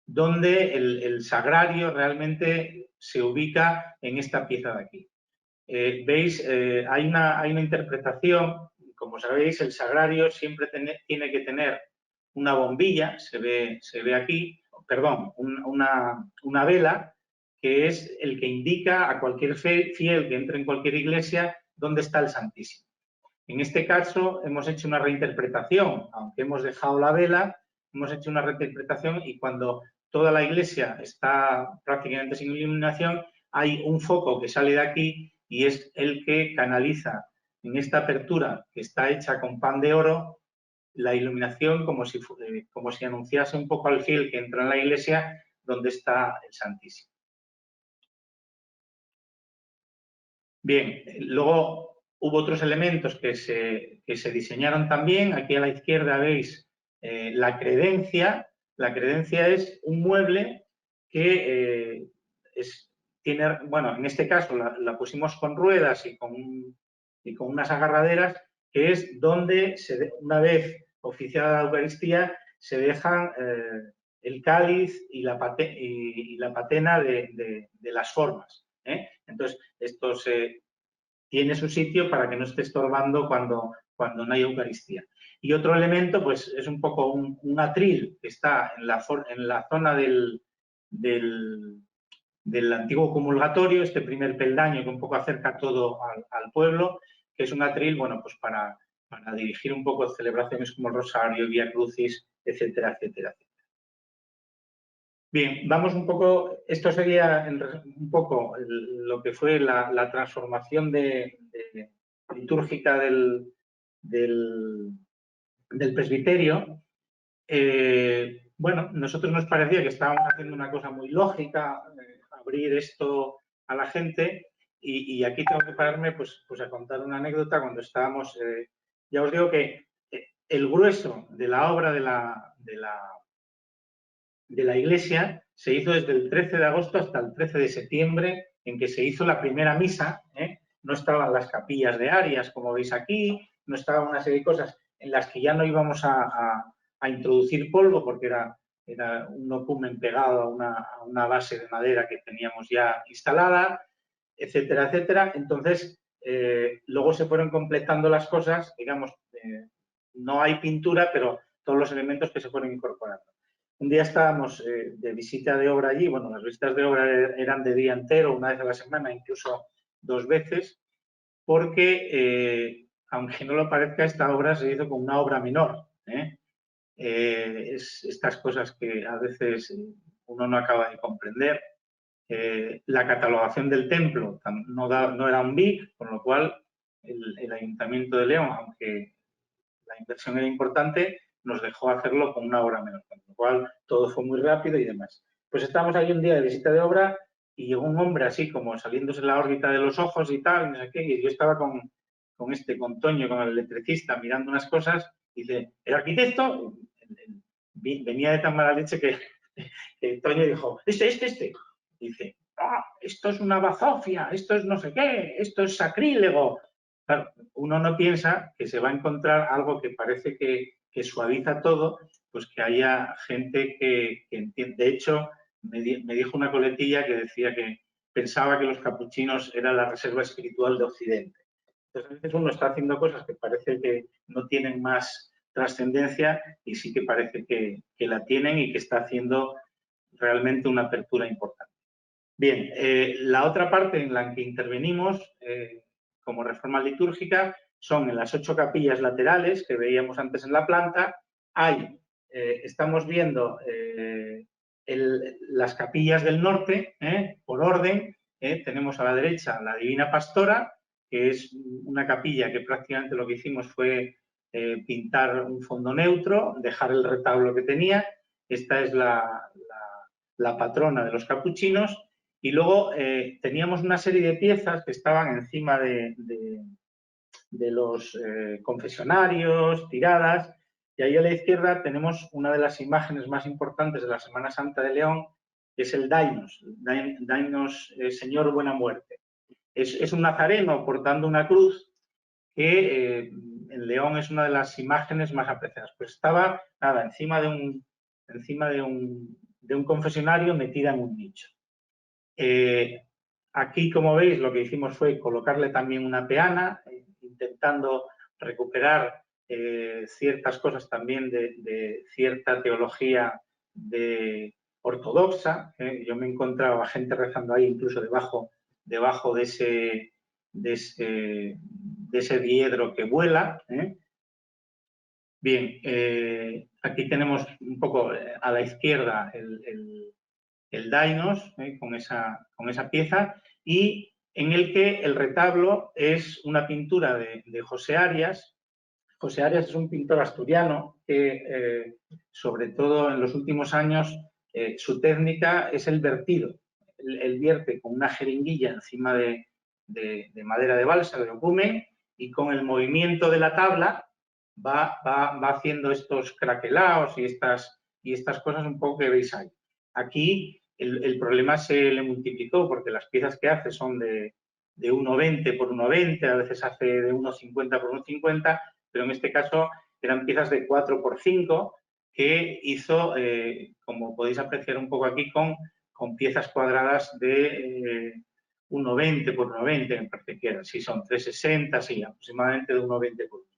donde el sagrario realmente se ubica en esta pieza de aquí. ¿Veis? Hay una interpretación, como sabéis, el sagrario siempre tiene que tener una bombilla, se ve aquí, perdón, una vela, que es el que indica a cualquier fiel que entre en cualquier iglesia dónde está el Santísimo. En este caso hemos hecho una reinterpretación, aunque hemos dejado la vela, hemos hecho una reinterpretación y cuando toda la iglesia está prácticamente sin iluminación, hay un foco que sale de aquí y es el que canaliza en esta apertura que está hecha con pan de oro la iluminación como si anunciase un poco al fiel que entra en la iglesia donde está el Santísimo. Bien, luego hubo otros elementos que se diseñaron también. Aquí a la izquierda veis la credencia. La credencia es un mueble que tiene, bueno, en este caso la pusimos con ruedas y con unas agarraderas, que es donde, una vez oficiada la Eucaristía, se dejan el cáliz y la patena de las formas. Entonces, esto tiene su sitio para que no esté estorbando cuando no hay Eucaristía. Y otro elemento, pues, es un poco un atril que está en la zona del antiguo comulgatorio, este primer peldaño que un poco acerca todo al pueblo, que es un atril, bueno, pues para dirigir un poco celebraciones como el Rosario, Vía Crucis, etcétera, etcétera, etcétera. Bien, vamos un poco, esto sería un poco lo que fue la transformación litúrgica del presbiterio. Bueno, nosotros nos parecía que estábamos haciendo una cosa muy lógica, abrir esto a la gente, y aquí tengo que pararme pues a contar una anécdota cuando estábamos. Ya os digo que el grueso de la obra de la iglesia se hizo desde el 13 de agosto hasta el 13 de septiembre, en que se hizo la primera misa. No estaban las capillas de Arias, como veis aquí, no estaban una serie de cosas en las que ya no íbamos a introducir polvo, porque era un ocumen pegado a una base de madera que teníamos ya instalada, etcétera, etcétera. Entonces, luego se fueron completando las cosas, digamos, no hay pintura, pero todos los elementos que se fueron incorporando. Un día estábamos de visita de obra allí, bueno, las visitas de obra eran de día entero, una vez a la semana, incluso 2 veces, porque, aunque no lo parezca, esta obra se hizo con una obra menor. Estas cosas que a veces uno no acaba de comprender. La catalogación del templo no era un BIC, con lo cual el Ayuntamiento de León, aunque la inversión era importante, nos dejó hacerlo con una obra menor, con lo cual todo fue muy rápido y demás. Pues estábamos ahí un día de visita de obra y llegó un hombre así como saliéndose la órbita de los ojos y tal, no sé qué, y yo estaba con Toño, con el electricista, mirando unas cosas, y dice, ¿el arquitecto? Venía de tan mala leche que Toño dijo, este. Dice, esto es una bazofia, esto es no sé qué, esto es sacrílego. Claro, uno no piensa que se va a encontrar algo que parece que suaviza todo, pues que haya gente que entiende. De hecho, me dijo una coletilla que decía que pensaba que los capuchinos eran la reserva espiritual de Occidente. Entonces, a veces uno está haciendo cosas que parece que no tienen más trascendencia y sí que parece que la tienen y que está haciendo realmente una apertura importante. Bien, la otra parte en la que intervenimos como reforma litúrgica son en las 8 capillas laterales que veíamos antes en la planta. Estamos viendo las capillas del norte, por orden. Tenemos a la derecha la Divina Pastora, que es una capilla que prácticamente lo que hicimos fue pintar un fondo neutro, dejar el retablo que tenía. Esta es la patrona de los capuchinos. Y luego teníamos una serie de piezas que estaban encima de los confesionarios, tiradas, y ahí a la izquierda tenemos una de las imágenes más importantes de la Semana Santa de León, que es el Dainos Señor Buena Muerte. Es un nazareno portando una cruz que en León es una de las imágenes más apreciadas. Pues estaba, nada, encima de un confesionario metida en un nicho. Aquí, como veis, lo que hicimos fue colocarle también una peana, intentando recuperar ciertas cosas también de cierta teología ortodoxa. Yo me encontraba gente rezando ahí, incluso debajo de ese diedro que vuela. Bien, aquí tenemos un poco a la izquierda el Dainos, con esa pieza, y en el que el retablo es una pintura de José Arias. José Arias es un pintor asturiano que, sobre todo en los últimos años, su técnica es el vertido. Él vierte con una jeringuilla encima de madera de balsa, de ocumen, y con el movimiento de la tabla va haciendo estos craquelaos y estas cosas un poco que veis ahí. Aquí el problema se le multiplicó porque las piezas que hace son de 1,20 por 1,20, a veces hace de 1,50 por 1,50, pero en este caso eran piezas de 4 por 5 que hizo, como podéis apreciar un poco aquí, con piezas cuadradas de 1,20 por 1,20, me parece que eran. Sí, son 3,60, sí, aproximadamente de 1,20 por 1.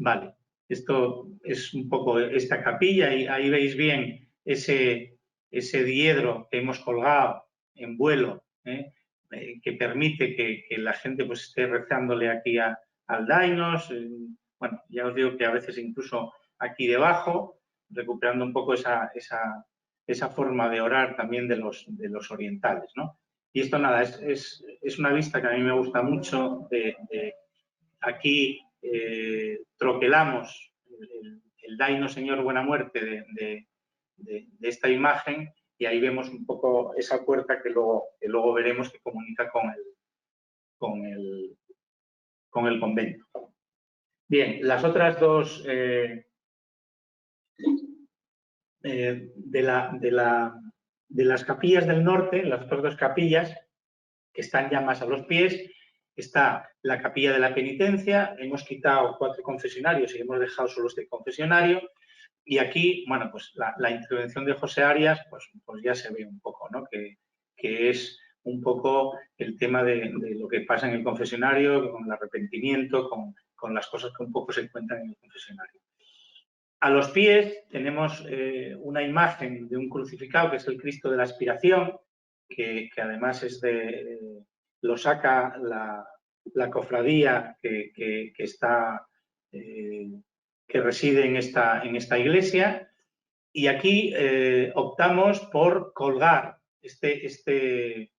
Vale, esto es un poco esta capilla y ahí veis bien ese diedro que hemos colgado en vuelo, que permite que la gente pues esté rezándole aquí al Dainos. Bueno, ya os digo que a veces incluso aquí debajo, recuperando un poco esa forma de orar también de los orientales, ¿no? Y esto nada, es una vista que a mí me gusta mucho. Aquí troquelamos el Daino Señor Buena Muerte de esta imagen y ahí vemos un poco esa puerta que luego veremos que comunica con el convento. Bien, las otras dos de las capillas del norte, las otras dos capillas que están ya más a los pies, está la capilla de la penitencia, hemos quitado 4 confesionarios y hemos dejado solo este confesionario, y aquí, bueno, pues la intervención de José Arias, pues ya se ve un poco, ¿no? Que es un poco el tema de lo que pasa en el confesionario, con el arrepentimiento, con las cosas que un poco se cuentan en el confesionario. A los pies tenemos una imagen de un crucificado, que es el Cristo de la Expiración, que además lo saca la cofradía que está, que reside en esta iglesia. Y aquí optamos por colgar este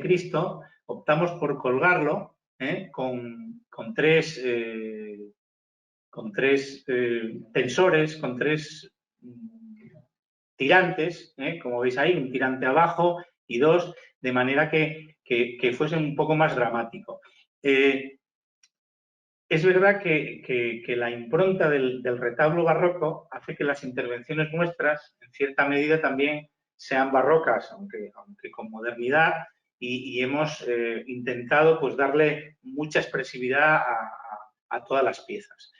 Cristo, optamos por colgarlo con tres tensores, con 3 tirantes, como veis ahí, un tirante abajo y 2, de manera que fuese un poco más dramático. Es verdad que la impronta del retablo barroco hace que las intervenciones nuestras, en cierta medida, también sean barrocas, aunque con modernidad, y hemos intentado pues, darle mucha expresividad a todas las piezas.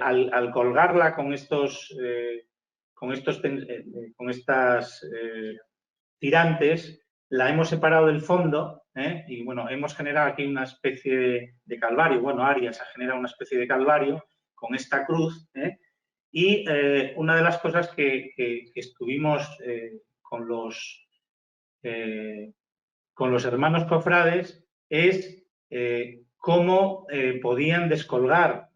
Al colgarla con estas tirantes, la hemos separado del fondo y bueno, hemos generado aquí una especie de calvario. Bueno, Arias ha generado una especie de calvario con esta cruz y una de las cosas que estuvimos con los hermanos cofrades es cómo podían descolgar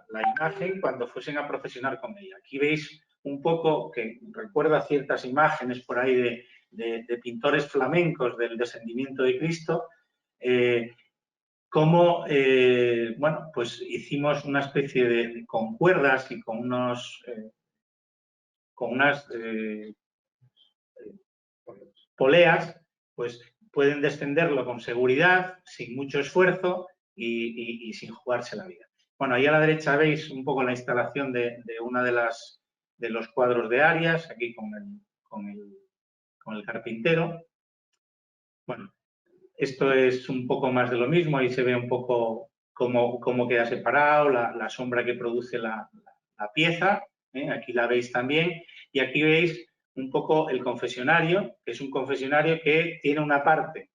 la imagen cuando fuesen a procesionar con ella. Aquí veis un poco que recuerda ciertas imágenes por ahí de pintores flamencos del descendimiento de Cristo, cómo bueno, pues hicimos una especie de con cuerdas y con unas poleas, pues pueden descenderlo con seguridad, sin mucho esfuerzo y sin jugarse la vida. Bueno, ahí a la derecha veis un poco la instalación de una de los cuadros de Arias, aquí con el carpintero. Bueno, esto es un poco más de lo mismo, ahí se ve un poco cómo queda separado, la sombra que produce la pieza, aquí la veis también, y aquí veis un poco el confesionario, que es un confesionario que tiene una parte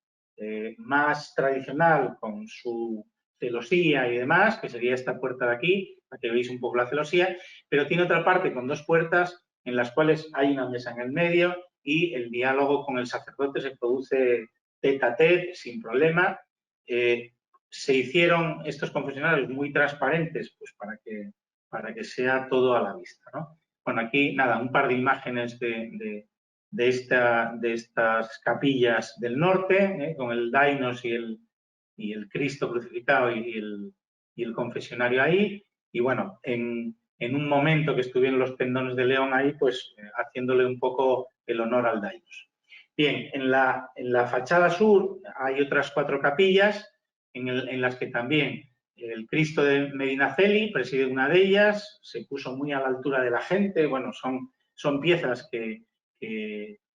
más tradicional con su celosía y demás, que sería esta puerta de aquí, para que veáis un poco la celosía, pero tiene otra parte con 2 puertas en las cuales hay una mesa en el medio y el diálogo con el sacerdote se produce tête a tête, sin problema. se hicieron estos confesionarios muy transparentes, pues para que sea todo a la vista, ¿no? Bueno, aquí, nada, un par de imágenes de estas capillas del norte, con el Dainos y el Cristo crucificado y el confesionario ahí. Y bueno, en un momento que estuvieron los pendones de León ahí, pues haciéndole un poco el honor al Dainos. Bien, en la fachada sur hay otras 4 capillas en las que también el Cristo de Medinaceli preside una de ellas, se puso muy a la altura de la gente. Bueno, son piezas que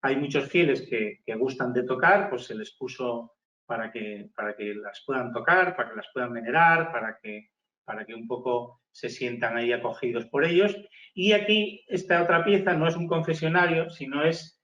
hay muchos fieles que gustan de tocar, pues se les puso para que las puedan tocar, para que las puedan venerar, para que un poco se sientan ahí acogidos por ellos. Y aquí esta otra pieza no es un confesionario, sino es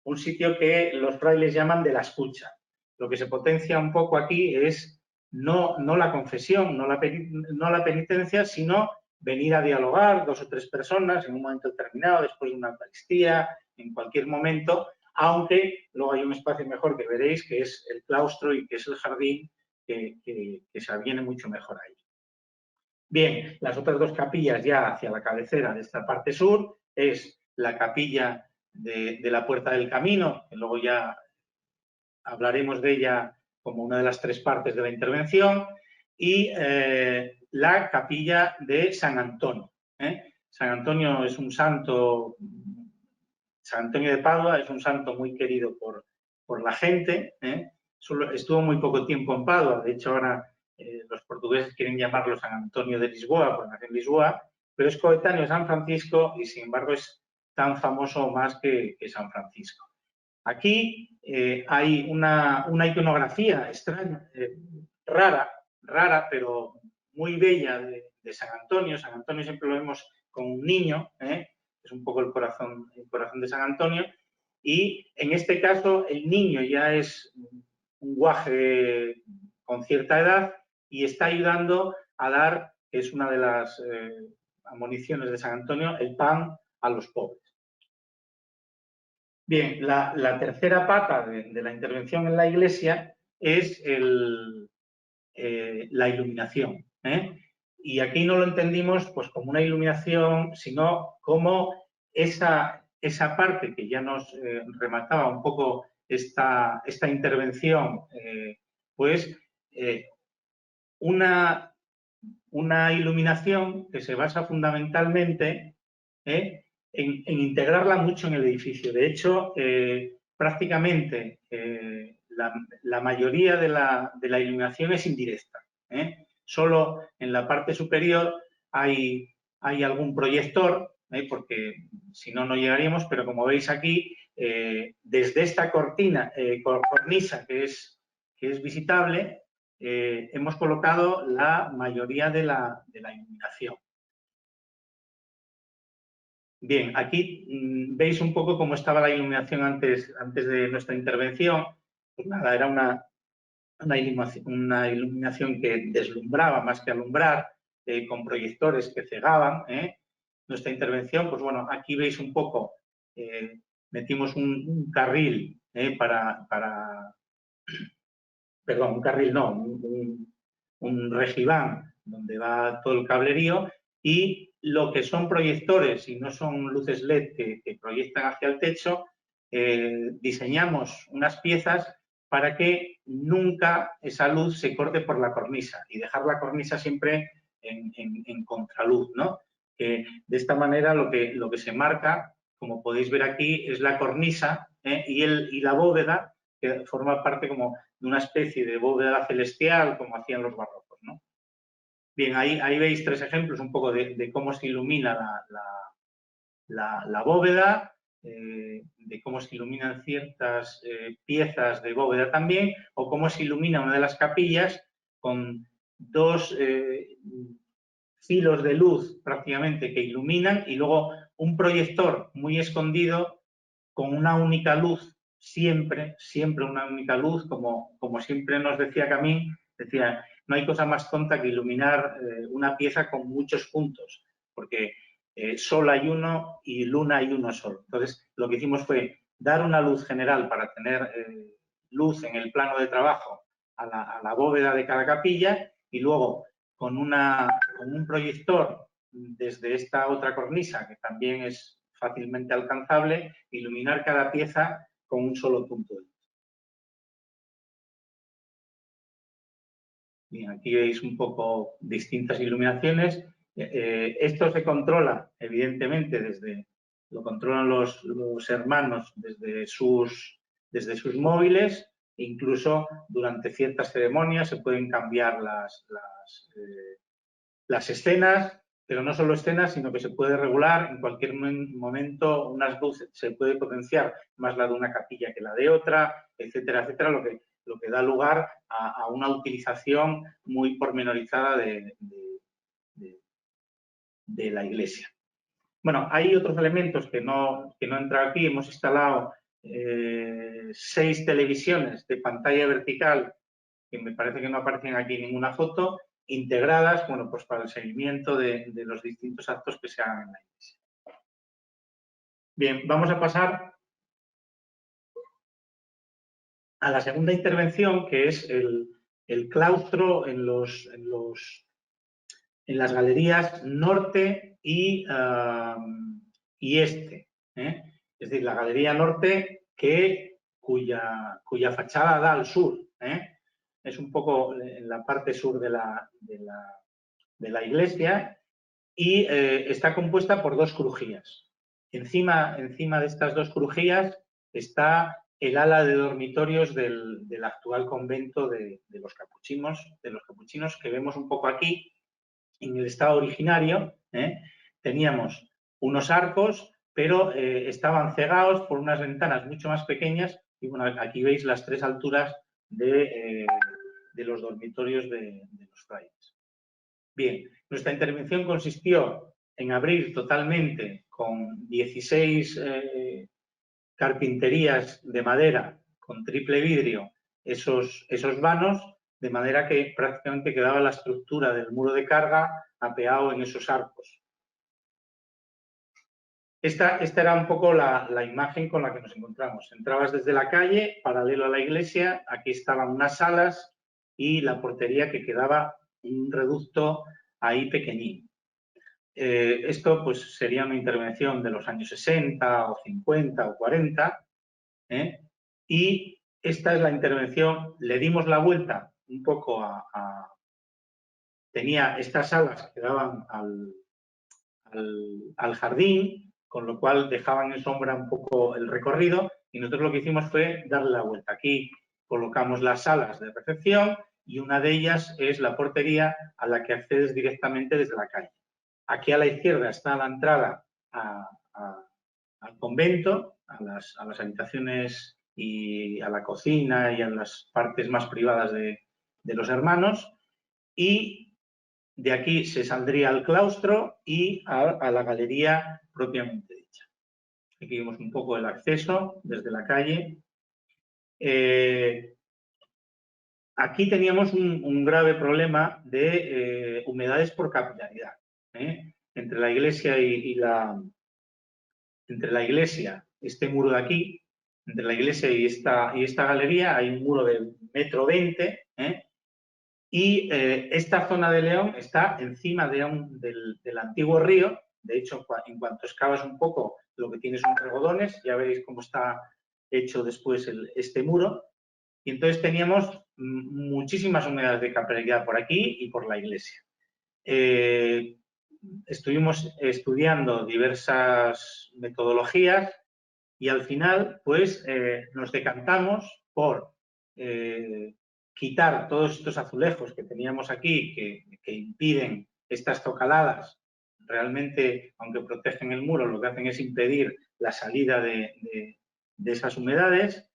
un sitio que los frailes llaman de la escucha. Lo que se potencia un poco aquí es no la confesión, no la penitencia, sino venir a dialogar 2 o 3 personas en un momento determinado, después de una Eucaristía, en cualquier momento, aunque luego hay un espacio mejor que veréis, que es el claustro y que es el jardín, que se aviene mucho mejor ahí. Bien, las otras 2 capillas ya hacia la cabecera de esta parte sur es la capilla de la Puerta del Camino, que luego ya hablaremos de ella como una de las 3 partes de la intervención, y la capilla de San Antonio. San Antonio es un santo, San Antonio de Padua es un santo muy querido por la gente. Estuvo muy poco tiempo en Padua, de hecho ahora los portugueses quieren llamarlo San Antonio de Lisboa, porque nació en Lisboa, pero es coetáneo de San Francisco y sin embargo es tan famoso más que San Francisco. Aquí hay una iconografía extraña, rara, pero muy bella de San Antonio. San Antonio siempre lo vemos con un niño, es un poco el corazón de San Antonio. Y en este caso el niño ya es un guaje con cierta edad y está ayudando a dar, que es una de las admoniciones de San Antonio, el pan a los pobres. Bien, la tercera pata de la intervención en la iglesia es la iluminación. Y aquí no lo entendimos pues, como una iluminación, sino como esa parte que ya nos remataba un poco esta intervención, pues una iluminación que se basa fundamentalmente en integrarla mucho en el edificio. De hecho, prácticamente la mayoría de la iluminación es indirecta. Solo en la parte superior hay algún proyector, porque si no, no llegaríamos, pero como veis aquí, desde esta cornisa que es visitable, hemos colocado la mayoría de la iluminación. Bien, aquí veis un poco cómo estaba la iluminación antes de nuestra intervención. Pues nada, era una iluminación que deslumbraba más que alumbrar, con proyectores que cegaban. Nuestra intervención, pues bueno, aquí veis un poco, metimos un carril perdón, un carril no, un regibán donde va todo el cablerío, y lo que son proyectores y no son luces LED que proyectan hacia el techo, diseñamos unas piezas para que nunca esa luz se corte por la cornisa y dejar la cornisa siempre en contraluz, ¿no? De esta manera lo que se marca, como podéis ver aquí, es la cornisa y la bóveda, que forma parte como de una especie de bóveda celestial, como hacían los barrocos, ¿no? Bien, ahí veis 3 ejemplos un poco de cómo se ilumina la bóveda, de cómo se iluminan ciertas piezas de bóveda también, o cómo se ilumina una de las capillas con 2 filos de luz prácticamente que iluminan y luego un proyector muy escondido con una única luz, siempre una única luz, como siempre nos decía Camín, decía, no hay cosa más tonta que iluminar una pieza con muchos puntos, porque sol hay uno y luna hay uno solo. Entonces, lo que hicimos fue dar una luz general para tener luz en el plano de trabajo a la bóveda de cada capilla y luego con un proyector desde esta otra cornisa, que también es fácilmente alcanzable, iluminar cada pieza con un solo punto de luz. Bien, aquí veis un poco distintas iluminaciones. Esto se controla, evidentemente, lo controlan los hermanos desde sus móviles. Incluso durante ciertas ceremonias se pueden cambiar las escenas, pero no solo escenas, sino que se puede regular en cualquier momento unas luces, se puede potenciar más la de una capilla que la de otra, etcétera, etcétera, lo que da lugar a una utilización muy pormenorizada de la iglesia. Bueno, hay otros elementos que no he entrado aquí. Hemos instalado 6 televisiones de pantalla vertical, que me parece que no aparecen aquí en ninguna foto, integradas, bueno, pues para el seguimiento de los distintos actos que se hagan en la iglesia. Bien, vamos a pasar a la segunda intervención, que es el claustro en las galerías norte y este. Es decir, la galería norte cuya fachada da al sur. Es un poco en la parte sur de la iglesia y está compuesta por 2 crujías. Encima de estas 2 crujías está el ala de dormitorios del actual convento de los capuchinos, que vemos un poco aquí. En el estado originario teníamos unos arcos, pero estaban cegados por unas ventanas mucho más pequeñas y bueno, aquí veis las 3 alturas de los dormitorios de los frailes. Bien, nuestra intervención consistió en abrir totalmente con 16 carpinterías de madera con triple vidrio esos vanos, de manera que prácticamente quedaba la estructura del muro de carga apeado en esos arcos. Esta era un poco la imagen con la que nos encontramos. Entrabas desde la calle, paralelo a la iglesia, aquí estaban unas salas y la portería, que quedaba un reducto ahí pequeñín. Esto pues sería una intervención de los años 60 o 50 o 40, y esta es la intervención. Le dimos la vuelta un poco tenía estas salas que daban al jardín, con lo cual dejaban en sombra un poco el recorrido, y nosotros lo que hicimos fue darle la vuelta. Aquí colocamos las salas de recepción y una de ellas es la portería a la que accedes directamente desde la calle. Aquí a la izquierda está la entrada al convento, a las habitaciones y a la cocina y a las partes más privadas de los hermanos, y de aquí se saldría al claustro y a la galería propiamente dicha. Aquí vemos un poco el acceso desde la calle. Aquí teníamos un grave problema de humedades por capilaridad. Entre la iglesia entre la iglesia, este muro de aquí, entre la iglesia y esta galería hay un muro de 1,20 m, y esta zona de León está encima del antiguo río. De hecho, en cuanto excavas un poco, lo que tienes son regodones. Ya veréis cómo está hecho después este muro. Y entonces teníamos muchísimas humedades de capilaridad por aquí y por la iglesia. Estuvimos estudiando diversas metodologías y al final pues nos decantamos por quitar todos estos azulejos que teníamos aquí que impiden estas zocaladas. Realmente, aunque protegen el muro, lo que hacen es impedir la salida de esas humedades,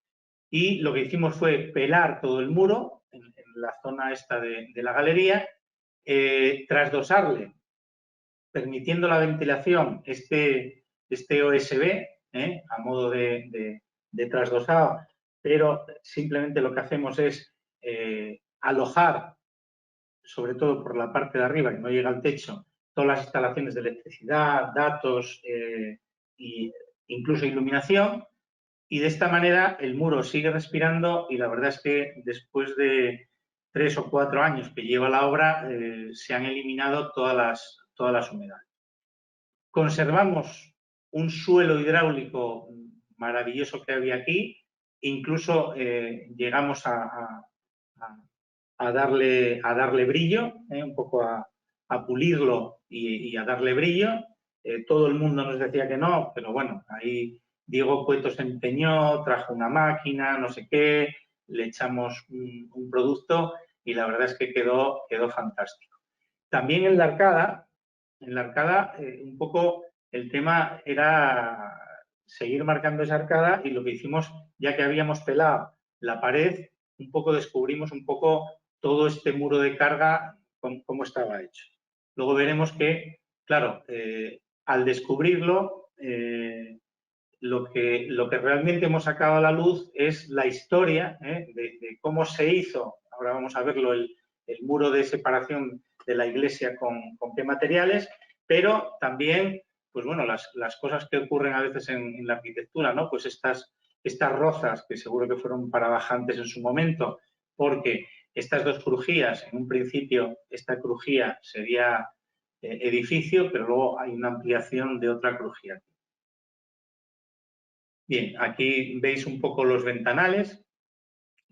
y lo que hicimos fue pelar todo el muro en la zona esta de la galería, trasdosarle, permitiendo la ventilación, este OSB, a modo de trasdosado, pero simplemente lo que hacemos es alojar, sobre todo por la parte de arriba, que no llega al techo, todas las instalaciones de electricidad, datos e incluso iluminación, y de esta manera el muro sigue respirando, y la verdad es que después de 3 o 4 años que lleva la obra se han eliminado todas las humedades. Conservamos un suelo hidráulico maravilloso que había aquí, incluso llegamos a darle brillo, un poco a pulirlo y a darle brillo. Todo el mundo nos decía que no, pero bueno, ahí Diego Cueto se empeñó, trajo una máquina, no sé qué, le echamos un producto y la verdad es que quedó fantástico. También en la arcada un poco el tema era seguir marcando esa arcada y lo que hicimos, ya que habíamos pelado la pared, un poco descubrimos un poco todo este muro de carga, cómo estaba hecho. Luego veremos que, claro, al descubrirlo, lo que realmente hemos sacado a la luz es la historia de cómo se hizo, ahora vamos a verlo, el muro de separación de la iglesia con qué materiales, pero también, pues bueno, las cosas que ocurren a veces en la arquitectura, ¿no? Pues estas rozas, que seguro que fueron parabajantes en su momento, porque estas dos crujías, en un principio esta crujía sería edificio, pero luego hay una ampliación de otra crujía. Bien, aquí veis un poco los ventanales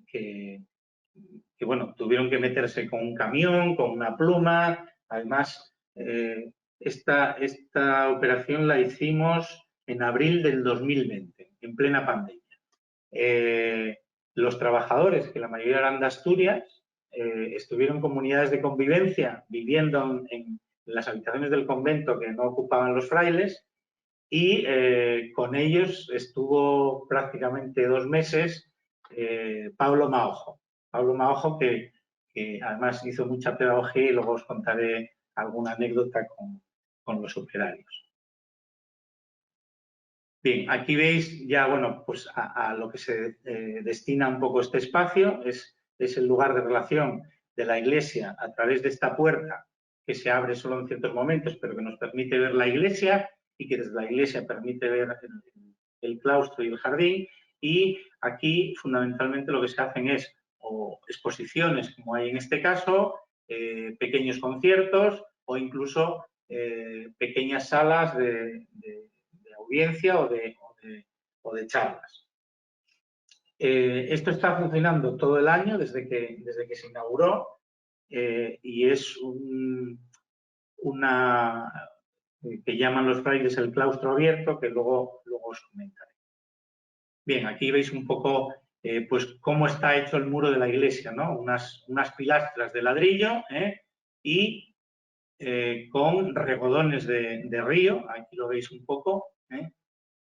que bueno, tuvieron que meterse con un camión, con una pluma. Además, esta operación la hicimos en abril del 2020, en plena pandemia. Los trabajadores, que la mayoría eran de Asturias, estuvieron en comunidades de convivencia, viviendo en las habitaciones del convento que no ocupaban los frailes, y con ellos estuvo prácticamente 2 meses Pablo Maojo. Pablo Maojo que además hizo mucha pedagogía y luego os contaré alguna anécdota con los operarios. Bien, aquí veis ya, bueno, pues a lo que se destina un poco este espacio, es el lugar de relación de la iglesia a través de esta puerta que se abre solo en ciertos momentos, pero que nos permite ver la iglesia y que desde la iglesia permite ver el claustro y el jardín. Y aquí, fundamentalmente, lo que se hacen es o exposiciones, como hay en este caso, pequeños conciertos o incluso pequeñas salas de audiencia o de charlas. Esto está funcionando todo el año desde que se inauguró y es una que llaman los frailes el claustro abierto, que luego os comentaré. Bien, aquí veis un poco pues cómo está hecho el muro de la iglesia, ¿no? Unas pilastras de ladrillo y con regodones de río, aquí lo veis un poco,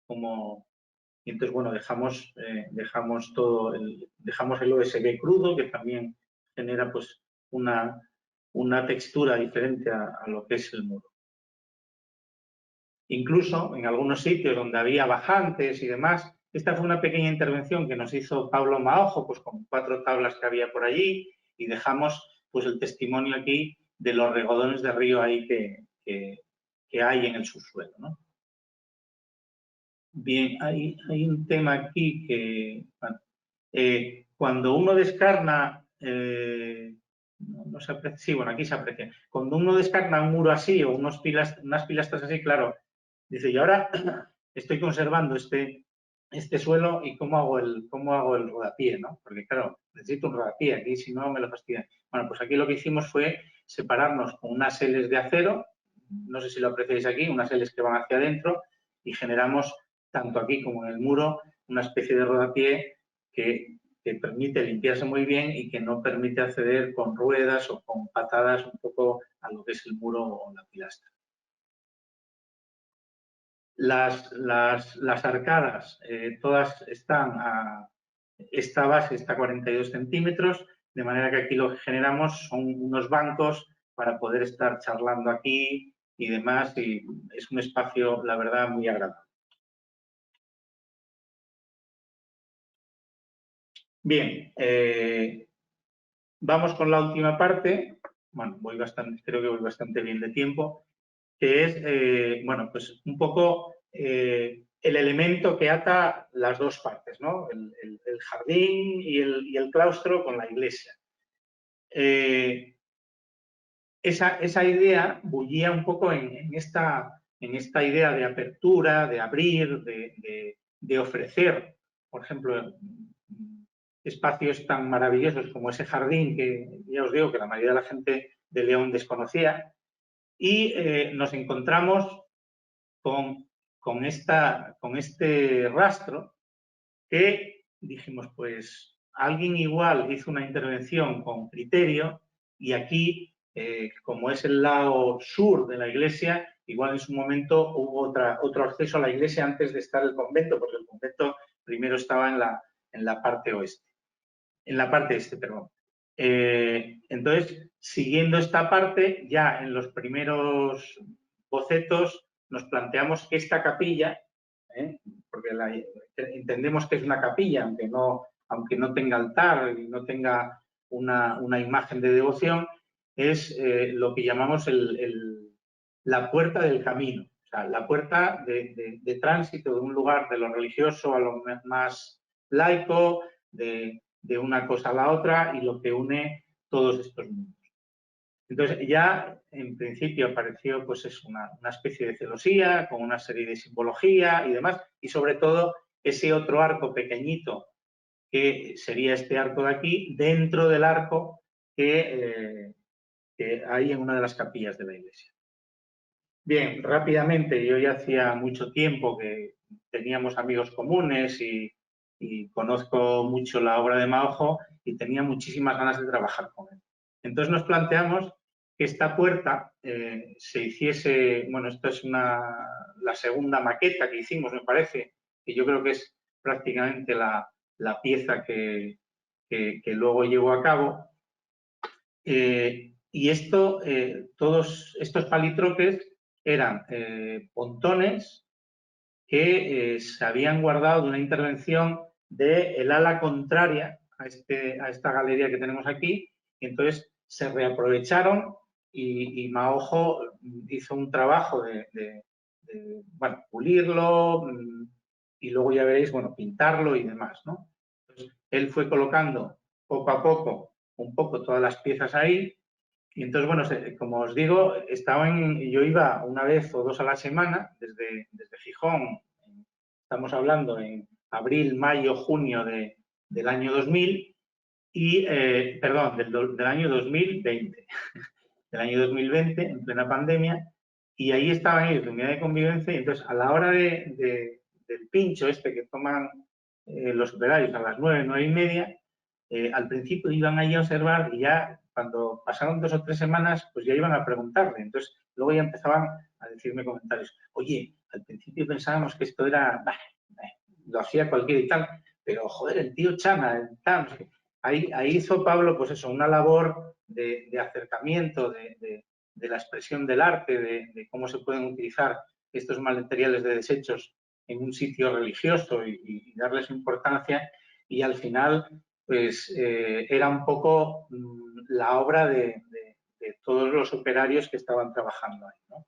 como, y entonces, bueno, dejamos el OSB crudo, que también genera pues una textura diferente a lo que es el muro. Incluso en algunos sitios donde había bajantes y demás, esta fue una pequeña intervención que nos hizo Pablo Maojo, pues con 4 tablas que había por allí, y dejamos pues el testimonio aquí de los regodones de río ahí que hay en el subsuelo, ¿no? Bien, hay un tema aquí que bueno, cuando uno descarna, no se aprecia, sí, bueno, aquí se aprecia. Cuando uno descarna un muro así o unas pilastras así, claro, dice, y ahora estoy conservando este suelo y ¿cómo hago el rodapié, ¿no? Porque claro, necesito un rodapié, aquí si no me lo fastidian. Bueno, pues aquí lo que hicimos fue separarnos con unas L's de acero, no sé si lo apreciáis aquí, unas L's que van hacia adentro y generamos tanto aquí como en el muro una especie de rodapié que permite limpiarse muy bien y que no permite acceder con ruedas o con patadas un poco a lo que es el muro o la pilastra. Las arcadas todas están a esta base, está a 42 centímetros, de manera que aquí lo que generamos son unos bancos para poder estar charlando aquí y demás, y es un espacio, la verdad, muy agradable. Bien, vamos con la última parte. Bueno, creo que voy bastante bien de tiempo, que es, bueno, pues un poco el elemento que ata las dos partes, ¿no? El jardín y el claustro con la iglesia. esa idea bullía un poco en esta idea de apertura, de abrir, de ofrecer, por ejemplo, espacios tan maravillosos como ese jardín que ya os digo que la mayoría de la gente de León desconocía, y nos encontramos con este rastro que dijimos, pues alguien igual hizo una intervención con criterio y aquí, como es el lado sur de la iglesia, igual en su momento hubo otro acceso a la iglesia antes de estar el convento, porque el convento primero estaba en la parte oeste, en la parte este, perdón. Entonces, siguiendo esta parte, ya en los primeros bocetos nos planteamos que esta capilla, porque entendemos que es una capilla, aunque no tenga altar y no tenga una imagen de devoción, es lo que llamamos la puerta del camino, o sea, la puerta de tránsito de un lugar de lo religioso a lo más laico, de una cosa a la otra y lo que une todos estos mundos. Entonces ya en principio apareció pues es una especie de celosía con una serie de simbología y demás, y sobre todo ese otro arco pequeñito que sería este arco de aquí, dentro del arco que hay en una de las capillas de la iglesia. Bien, rápidamente, yo ya hacía mucho tiempo que teníamos amigos comunes y conozco mucho la obra de Maojo y tenía muchísimas ganas de trabajar con él. Entonces nos planteamos que esta puerta se hiciese, bueno, esto es la segunda maqueta que hicimos, me parece, que yo creo que es prácticamente la pieza que luego llevó a cabo. Y esto, todos estos palitroques eran pontones que se habían guardado de una intervención del ala contraria a esta galería que tenemos aquí, y entonces se reaprovecharon y Maojo hizo un trabajo de bueno, pulirlo y luego ya veréis, bueno, pintarlo y demás, ¿no? Entonces, él fue colocando poco a poco un poco todas las piezas ahí. Y entonces, bueno, como os digo, yo iba una vez o dos a la semana desde Gijón. Estamos hablando en abril, mayo, junio del año 2000 y, perdón, del año 2020, del año 2020, en plena pandemia, y ahí estaban ellos de unidad de convivencia y entonces a la hora del pincho este que toman los operarios a las 9, 9 y media, al principio iban allí a observar y ya cuando pasaron 2 o 3 semanas, pues ya iban a preguntarle. Entonces, luego ya empezaban a decirme comentarios. Oye, al principio pensábamos que esto era, lo hacía cualquiera y tal, pero joder, el tío Chana, tal. Ahí hizo Pablo, pues eso, una labor de acercamiento, de la expresión del arte, de cómo se pueden utilizar estos materiales de desechos en un sitio religioso y darles importancia. Y al final, pues era un poco la obra de todos los operarios que estaban trabajando ahí, ¿no?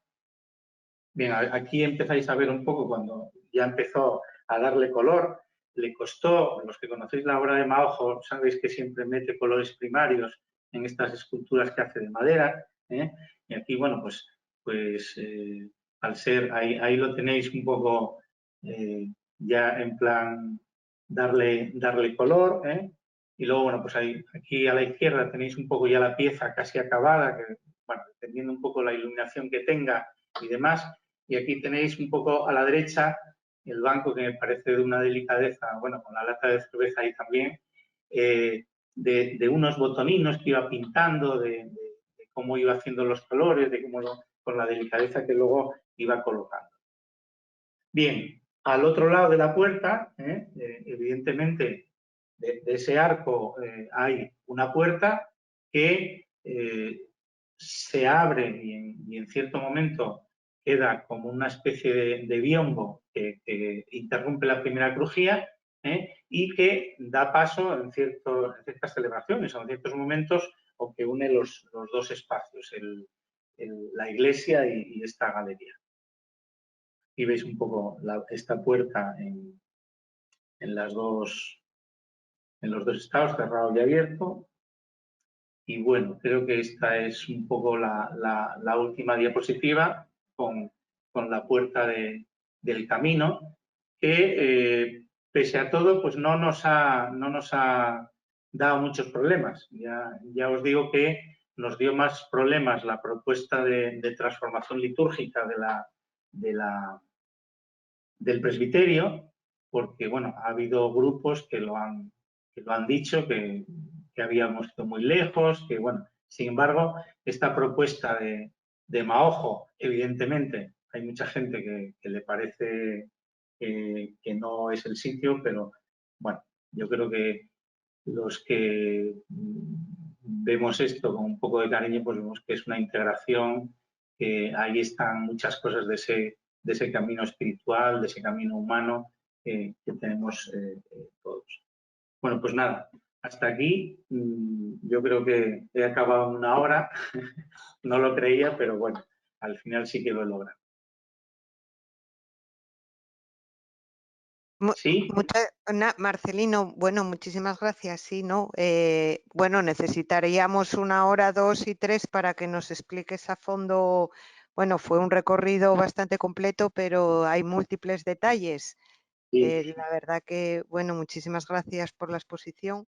Bien, aquí empezáis a ver un poco cuando ya empezó a darle color. Le costó, los que conocéis la obra de Maojo, sabéis que siempre mete colores primarios en estas esculturas que hace de madera, ¿eh? Y aquí, bueno, pues al ser, ahí lo tenéis un poco ya en plan darle color, ¿eh? Y luego, bueno, pues aquí a la izquierda tenéis un poco ya la pieza casi acabada, que, bueno, dependiendo un poco la iluminación que tenga y demás. Y aquí tenéis un poco a la derecha el banco que me parece de una delicadeza, bueno, con la lata de cerveza ahí también, de unos botoninos que iba pintando, de cómo iba haciendo los colores, de cómo con la delicadeza que luego iba colocando. Bien, al otro lado de la puerta, evidentemente, de ese arco hay una puerta que se abre y en cierto momento queda como una especie de biombo que interrumpe la primera crujía y que da paso en ciertas celebraciones o en ciertos momentos o que une los dos espacios, la iglesia y esta galería. Y veis un poco esta puerta en los dos estados, cerrado y abierto. Y bueno, creo que esta es un poco la última diapositiva con la puerta del camino, que pese a todo, pues no nos ha dado muchos problemas. Ya os digo que nos dio más problemas la propuesta de transformación litúrgica del presbiterio, porque bueno, ha habido grupos que lo han dicho, que habíamos ido muy lejos, que bueno, sin embargo, esta propuesta de Maojo, evidentemente, hay mucha gente que le parece que no es el sitio, pero bueno, yo creo que los que vemos esto con un poco de cariño, pues vemos que es una integración, que ahí están muchas cosas de ese camino espiritual, de ese camino humano que tenemos todos. Bueno, pues nada, hasta aquí. Yo creo que he acabado en una hora. No lo creía, pero bueno, al final sí que lo he logrado. ¿Sí? Marcelino, bueno, muchísimas gracias. Sí, ¿no? Bueno, necesitaríamos 1 hora, 2 y 3 para que nos expliques a fondo. Bueno, fue un recorrido bastante completo, pero hay múltiples detalles. Sí. La verdad que, bueno, muchísimas gracias por la exposición.